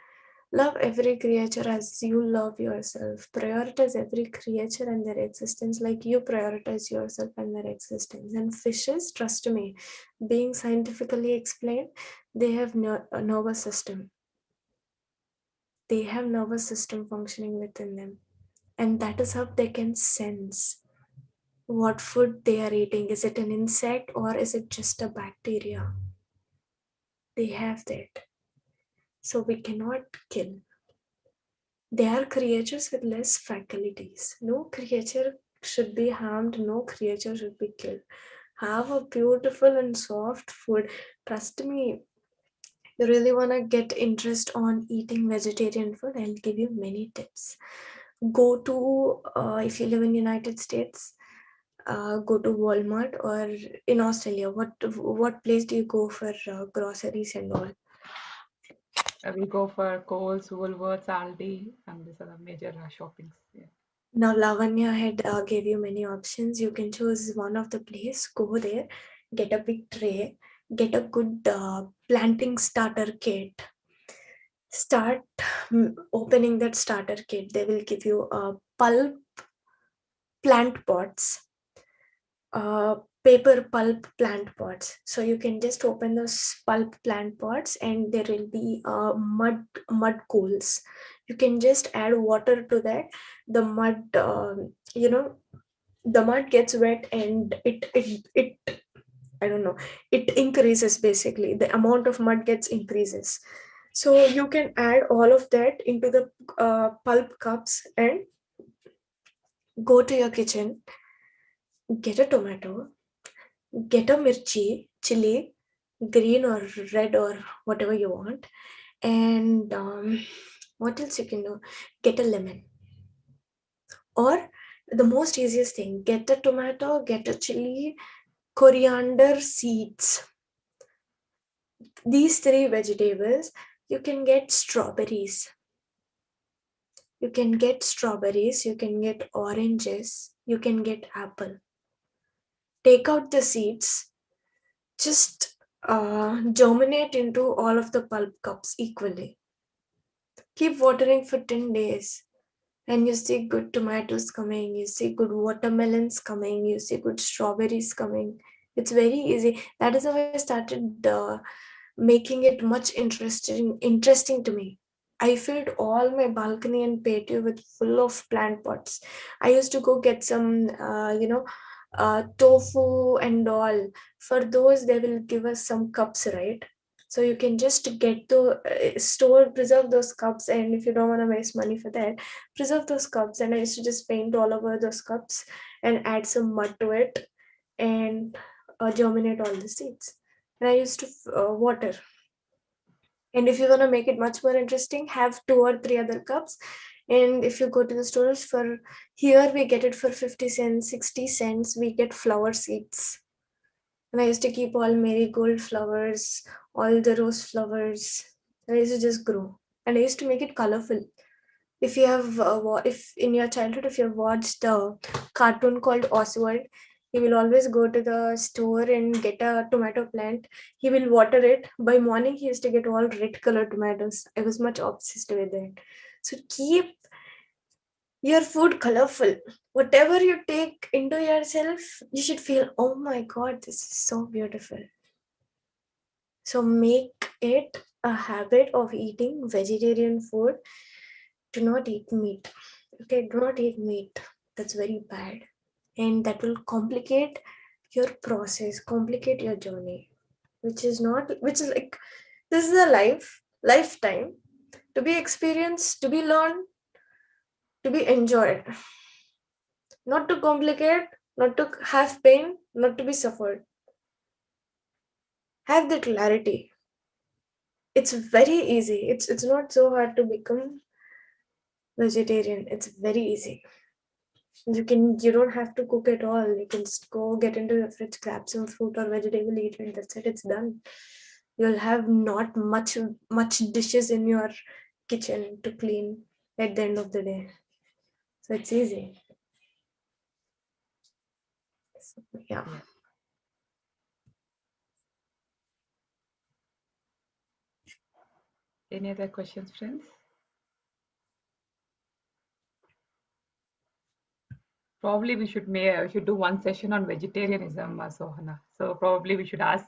love every creature as you love yourself. Prioritize every creature and their existence like you prioritize yourself and their existence. And fishes, trust me, being scientifically explained, they have a nervous system. They have nervous system functioning within them. And that is how they can sense what food they are eating. Is it an insect or is it just a bacteria? They have that. So we cannot kill. They are creatures with less faculties. No creature should be harmed. No creature should be killed. Have a beautiful and soft food. Trust me, you really want to get interest on eating vegetarian food, I'll give you many tips. Go to, if you live in United States, go to Walmart, or in Australia, what place do you go for groceries and all? We go for Coles, Woolworths, Aldi, and these are the major shoppings. Yeah. Now Lavanya had gave you many options. You can choose one of the place, go there, get a big tray, get a good planting starter kit. Start opening that starter kit. They will give you pulp plant pots, paper pulp plant pots. So you can just open those pulp plant pots and there will be mud coals. You can just add water to that. The mud, the mud gets wet and it I don't know, it increases. Basically the amount of mud gets increases. So you can add all of that into the pulp cups and go to your kitchen, get a tomato, get a mirchi, chili, green or red or whatever you want, and what else you can do? Get a lemon. Or the most easiest thing, get a tomato, get a chili, coriander seeds. These three vegetables. You can get strawberries. You can get strawberries, you can get oranges, you can get apple. Take out the seeds, just germinate into all of the pulp cups equally. Keep watering for 10 days. And you see good tomatoes coming, you see good watermelons coming, you see good strawberries coming. It's very easy. That is how I started making it much interesting to me. I filled all my balcony and patio with full of plant pots. I used to go get some, tofu and all. For those, they will give us some cups, right? So you can just get to preserve those cups, and if you don't want to waste money for that, preserve those cups. And I used to just paint all over those cups and add some mud to it and germinate all the seeds. And I used to water. And if you want to make it much more interesting, have 2 or 3 other cups. And if you go to the stores, for here we get it for 50 cents, 60 cents, we get flower seeds. And I used to keep all marigold flowers, all the rose flowers. And I used to just grow. And I used to make it colorful. If you have, if in your childhood, if you have watched a cartoon called Oswald, he will always go to the store and get a tomato plant. He will water it. By morning, he used to get all red colored tomatoes. I was much obsessed with it. So keep your food colorful. Whatever you take into yourself, you should feel, oh my God, this is so beautiful. So make it a habit of eating vegetarian food. Do not eat meat. Okay, do not eat meat. That's very bad. And that will complicate your process, complicate your journey, which is like, this is a lifetime to be experienced, to be learned, to be enjoyed. Not to complicate, not to have pain, not to be suffered. Have the clarity. It's very easy. It's not so hard to become vegetarian. It's very easy. You don't have to cook at all. You can just go get into the fridge, grab some fruit or vegetable, eat it, that's it, it's done. You'll have not much dishes in your kitchen to clean at the end of the day. So it's easy. So, yeah. Any other questions, friends? Probably we should do one session on vegetarianism, Sohana. So probably we should ask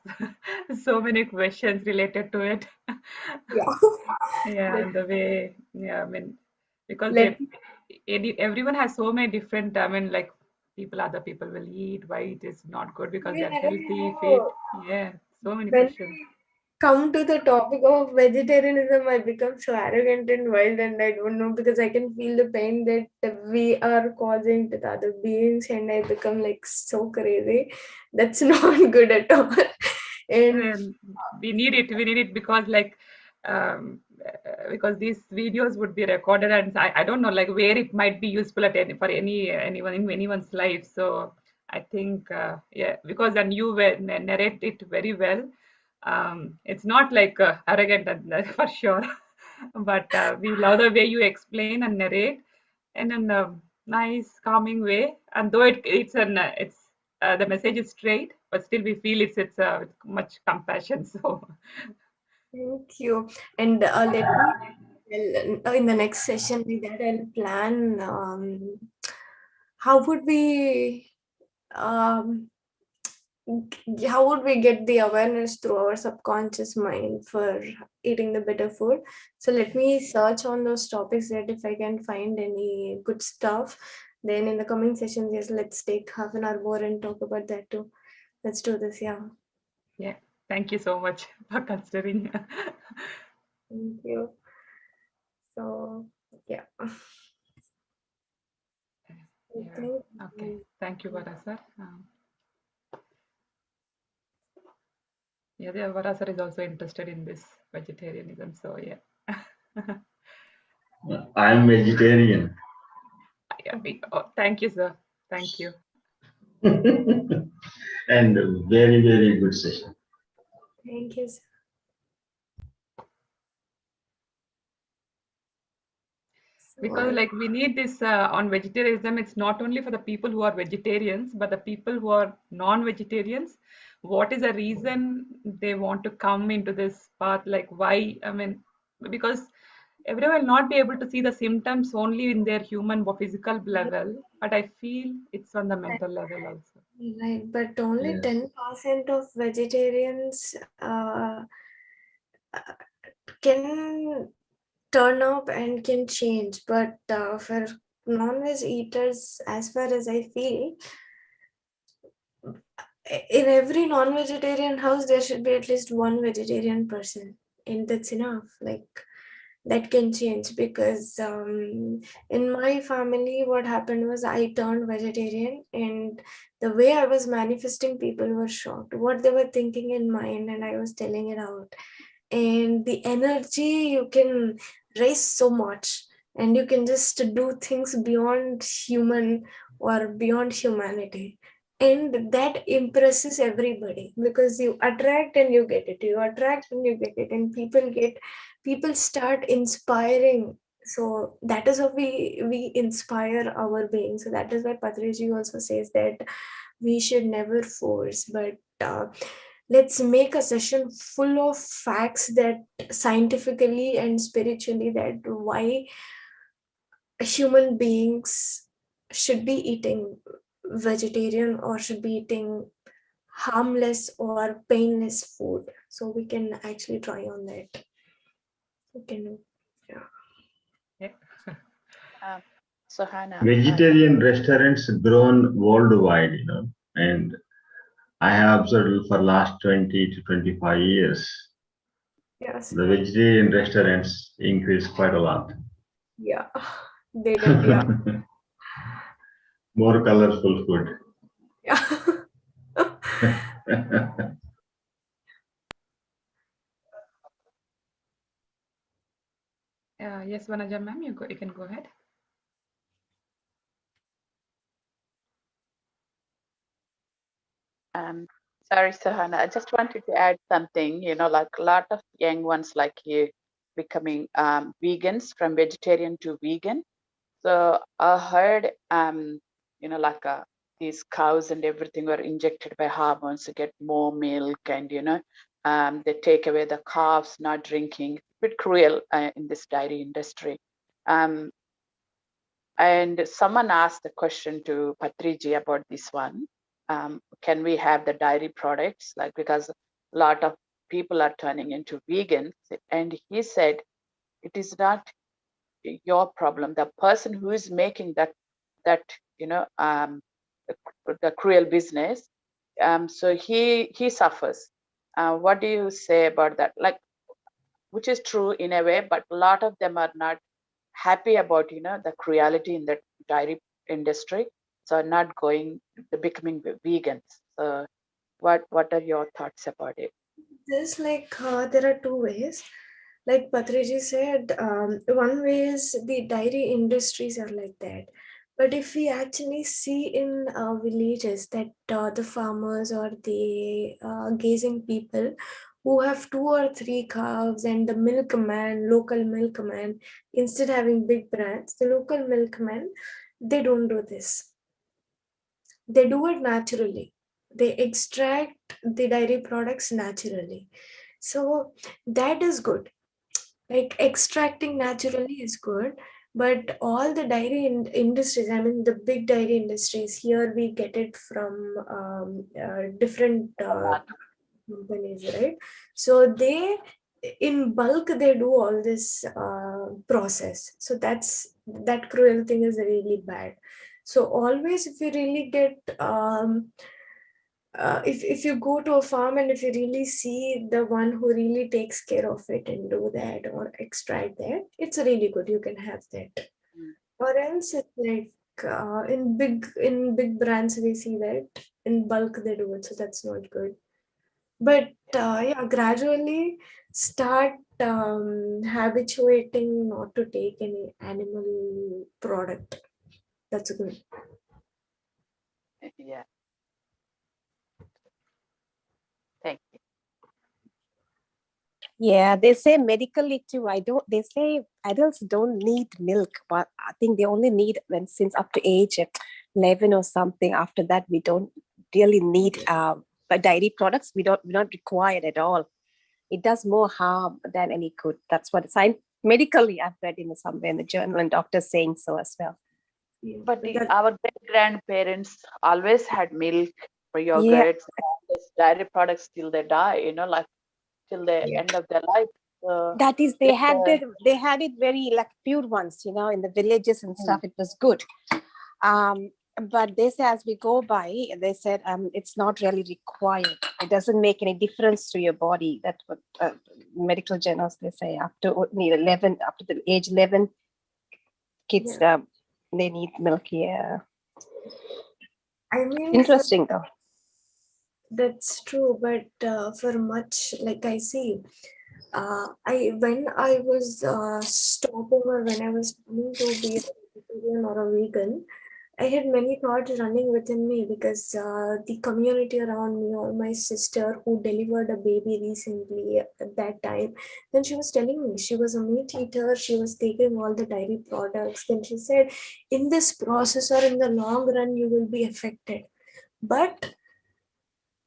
so many questions related to it. Yeah. Yeah, and the way, yeah, I mean, because Let everyone has so many different, I mean, like other people will eat, why it is not good because me they're I don't healthy, fit. know. Yeah, so many When questions. we come to the topic of vegetarianism, I become so arrogant and wild, and I don't know, because I can feel the pain that we are causing to the other beings, and I become like so crazy. That's not good at all. And And we need it because because these videos would be recorded, and I don't know like where it might be useful at anyone in anyone's life. So I think yeah, because then you narrate it very well. It's not like arrogant for sure, but we love the way you explain and narrate in a nice calming way. And though it's the message is straight, but still we feel it's with much compassion. So thank you. And let me, in the next session, with that, I'll plan how would we um, how would we get the awareness through our subconscious mind for eating the better food. So let me search on those topics, that if I can find any good stuff, then in the coming sessions, yes, let's take half an hour more and talk about that too. Let's do this. Yeah. yeah, thank you so much for considering. Thank you. So yeah. Yeah. Okay, thank you, Varasar. Yeah, the Varasar is also interested in this vegetarianism. So yeah. I'm vegetarian. Yeah, oh, thank you, sir. Thank you. And very, very good session. Thank you. Because like we need this on vegetarianism. It's not only for the people who are vegetarians, but the people who are non-vegetarians. What is the reason they want to come into this path? Like why? I mean, because everyone will not be able to see the symptoms only in their human or physical level, but I feel it's on the mental level also. Right, but only Yes. 10% of vegetarians can turn up and can change. But for non-veg eaters, as far as I feel, in every non-vegetarian house, there should be at least one vegetarian person, and that's enough. Like, that can change, because in my family, what happened was I turned vegetarian, and the way I was manifesting, people were shocked what they were thinking in mind, and I was telling it out. And the energy, you can raise so much, and you can just do things beyond human or beyond humanity, and that impresses everybody, because you attract and you get it, you attract and you get it, and people start inspiring. So that is how we inspire our being. So that is why Patrici also says that we should never force, but let's make a session full of facts, that scientifically and spiritually, that why human beings should be eating vegetarian or should be eating harmless or painless food. So we can actually try on that. We can, yeah. Yeah. Sohana, Vegetarian restaurants grown worldwide, and I have observed for last 20 to 25 years, Yes. the vegetarian restaurants increased quite a lot. Yeah. They did. Yeah. More colorful food. Yeah. Yes, Vanaja ma'am, you can go ahead. Sorry, Sohana, I just wanted to add something. Like a lot of young ones like you becoming vegans from vegetarian to vegan. So I heard, like these cows and everything were injected by hormones to get more milk, and they take away the calves not drinking. A bit cruel in this dairy industry. Um, and someone asked the question to Patriji about this one. Can we have the dairy products? Like, because a lot of people are turning into vegans. And he said, it is not your problem. The person who is making that, the cruel business, so he suffers. What do you say about that? Like, which is true in a way, but a lot of them are not happy about the cruelty in the dairy industry, so not becoming vegans. So what are your thoughts about it? There's there are two ways. Like Patriji said, one way is the dairy industries are like that. But if we actually see in villages that the farmers or the grazing people who have 2 or 3 calves, and the milkman, local milkman, instead having big brands, the local milkman, they don't do this. They do it naturally. They extract the dairy products naturally. So that is good. Like extracting naturally is good, but all the dairy industries, I mean the big dairy industries, here we get it from different companies, right? So they, in bulk, they do all this process. So that cruel thing is really bad. So always, if you really get if you go to a farm and if you really see the one who really takes care of it and do that or extract that, it's really good. You can have that. Mm. Or else it's like in big brands we see that in bulk they do it, so that's not good. But yeah, gradually start habituating not to take any animal product. That's good. Yeah, thank you. Yeah, they say medically too. They say adults don't need milk, but I think they only need since up to age 11 or something. After that, we don't really need dairy products. We're not required at all. It does more harm than any good. That's what medically I've read in somewhere in the journal, and doctors saying so as well. Yeah, But that, our great grandparents always had milk for Yeah, yogurts, this dairy products till they die. Like till the yeah. end of their life. that is It's they had it very like pure ones, in the villages and stuff. It was good. But they say as we go by, they said it's not really required. It doesn't make any difference to your body. That's what medical journals they say. After the age 11, kids Yeah. they need milk. Yeah, I mean, interesting though. that's true, but for much, like I see, when I was stopping or when I was planning to be a vegetarian or a vegan, I had many thoughts running within me because the community around me, or my sister who delivered a baby recently at that time, then she was telling me she was a meat eater, she was taking all the dairy products. Then she said, in this process or in the long run, you will be affected. But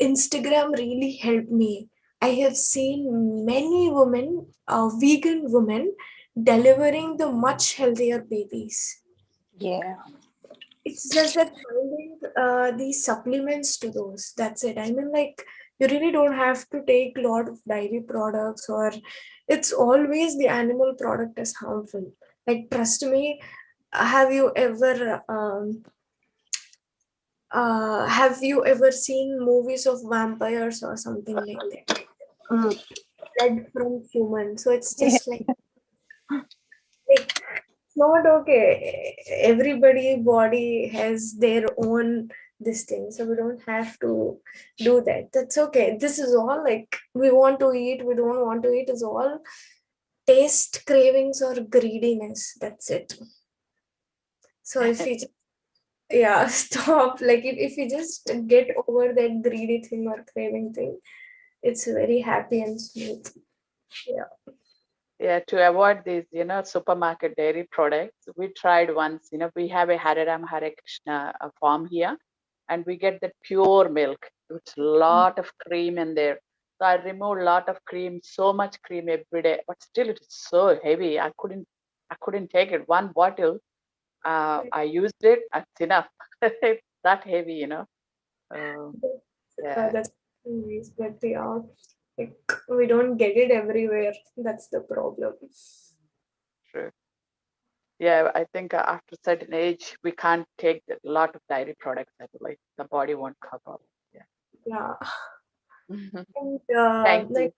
Instagram really helped me. I have seen many women, vegan women, delivering the much healthier babies. Yeah. It's just that finding these supplements to those. That's it. I mean, like, you really don't have to take a lot of dairy products, or it's always the animal product is harmful. Like, trust me, have you ever seen movies of vampires or something like that? Blood from human. So it's just like it's not okay. Everybody body has their own this thing. So we don't have to do that. That's okay. This is all like we want to eat, we don't want to eat is all taste cravings or greediness. That's it. So if we just yeah, stop. Like if you just get over that greedy thing or craving thing, it's very happy and smooth. Yeah. Yeah, to avoid these, supermarket dairy products, we tried once, we have a Hare Ram Hare Krishna farm here, and we get the pure milk. It's a lot of cream in there. So I removed a lot of cream, so much cream every day, but still it is so heavy. I couldn't take it. One bottle, I used it. That's enough. It's that heavy. Um, yeah, That's nice, but yeah, like we don't get it everywhere. That's the problem. true. Yeah, I think after certain age, we can't take a lot of dairy products. I believe the body won't cover. Yeah. Yeah. And Thank you. like,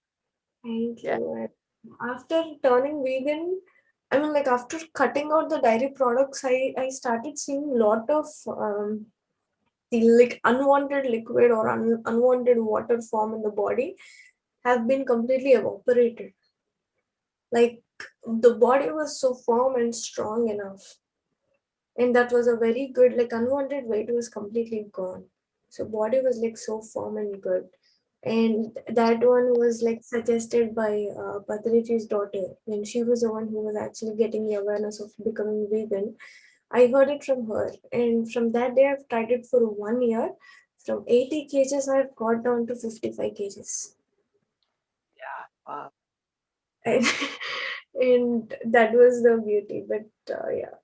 thank Yeah. you. And after turning vegan, I mean, like after cutting out the dairy products, I started seeing a lot of the like unwanted liquid or unwanted water form in the body have been completely evaporated. Like the body was so firm and strong enough, and that was a very good like unwanted weight was completely gone. So body was like so firm and good, and that one was like suggested by Patrichi's daughter when she was the one who was actually getting the awareness of becoming vegan. I heard it from her, and from that day I've tried it for 1 year. From 80 kgs I've got down to 55 kgs. Yeah. Wow. and, and that was the beauty. But yeah.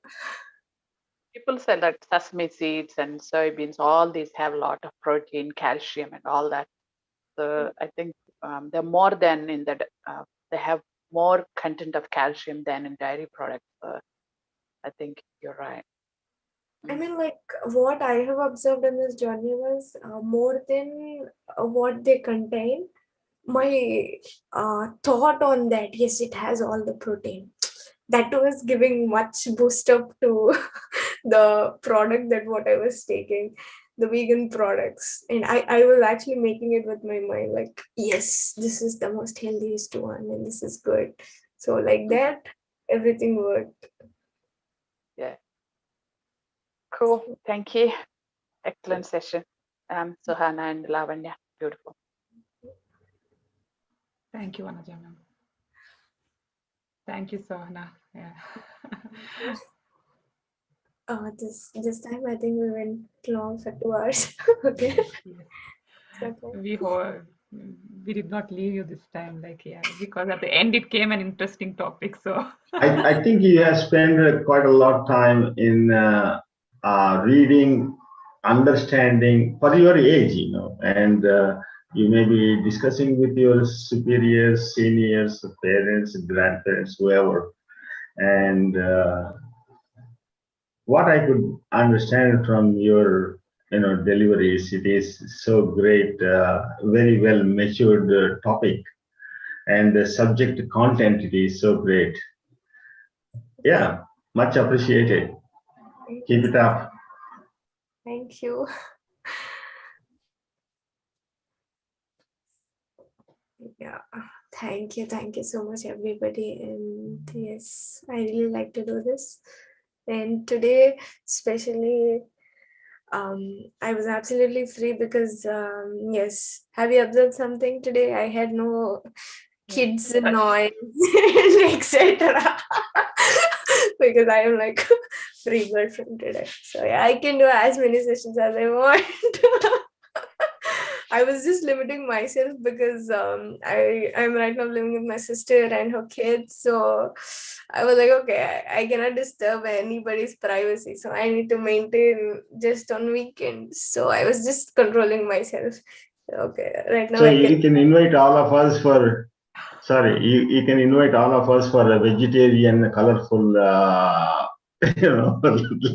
People say that sesame seeds and soybeans, all these have a lot of protein, calcium, and all that. So I think they're more than in that. They have more content of calcium than in dairy products. So I think you're right. I Mm. mean, like what I have observed in this journey was more than what they contain. My thought on that, yes, it has all the protein. That was giving much boost up to the product that what I was taking, the vegan products. And I was actually making it with my mind, like, yes, this is the most healthiest one and this is good. So like Mhm. that, everything worked. Yeah. Cool. Thank you. Excellent session. Sohana and Lavanya. Beautiful. Thank you, Anuja ma'am. Thank you, Sohana. Yeah. This time I think we went long for 2 hours. Okay. Yes. It's okay. We did not leave you this time, like, yeah, because at the end it came an interesting topic. So I think you have spent quite a lot of time in reading, understanding for your age, and you may be discussing with your superiors, seniors, parents, grandparents, whoever. And what I could understand from your, deliveries, it is so great, very well matured topic, and the subject content it is so great. Yeah, much appreciated. Keep it up. Thank you. Yeah. Thank you so much, everybody. And yes, I really like to do this. And today, especially, I was absolutely free because, yes, have you observed something today? I had no yeah, kids noise, etc. Because I am like free bird from today. So yeah, I can do as many sessions as I want. I was just limiting myself because I'm right now living with my sister and her kids. So I was like, okay, I cannot disturb anybody's privacy. So I need to maintain just on weekends. So I was just controlling myself. Okay, right now So I can. you can invite all of us for, sorry, you can invite all of us for a vegetarian, colorful,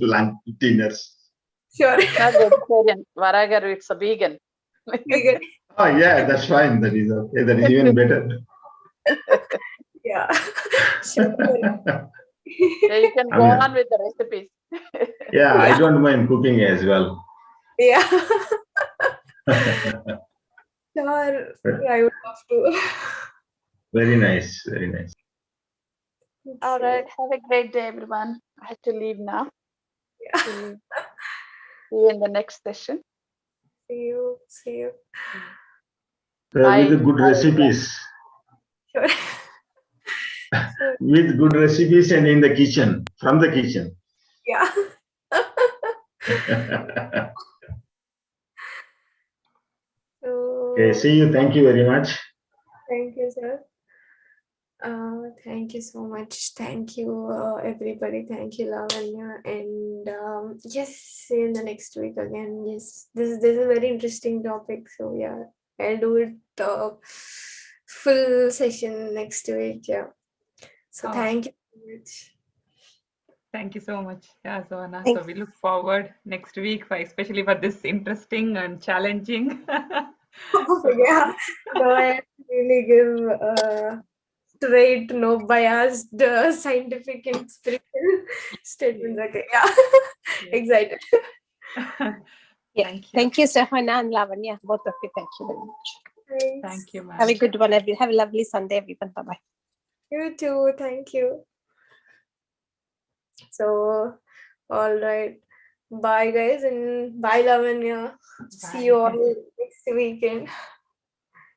lunch dinners. Sure. It's not vegetarian. Varagaru, it's a vegan. Vegan. Oh, yeah, that's fine. That is okay. That is even better. Yeah. Sure. Yeah, you can I go mean, on with the recipes. yeah, I Yeah. don't mind cooking as well. Yeah. Sure. I would love to. Very nice, very nice. All Okay. right. Have a great day, everyone. I have to leave now. Yeah. See you. See you in the next session. See you. See you. Bye. With good Bye, everyone. recipes. Sure. Sure. With good recipes and in the kitchen, from the kitchen. Yeah. Okay, So, see you. Thank you very much. thank you, sir. Thank you so much. Thank you, everybody. Thank you, Lavanya. And yes, see you in the next week again. Yes, this is a very interesting topic. So yeah, I'll do it full session next week. Yeah. So thank you so much. Thank you so much, yeah, Sohana. Thank So we look forward next week, especially for this interesting and challenging. Yeah. No, I have to really give straight, no biased, scientific and spiritual statements. Okay. Yeah. Excited. Yeah. Thank you. Thank you, Sohana and Lavanya. Both of you. Thank you very much. Thanks. Thank you, ma'am. Have a good one, everyone. Have a lovely Sunday, everyone. Bye-bye. You too. Thank you. So, all right. Bye, guys, and bye, Lavanya. See you all next weekend.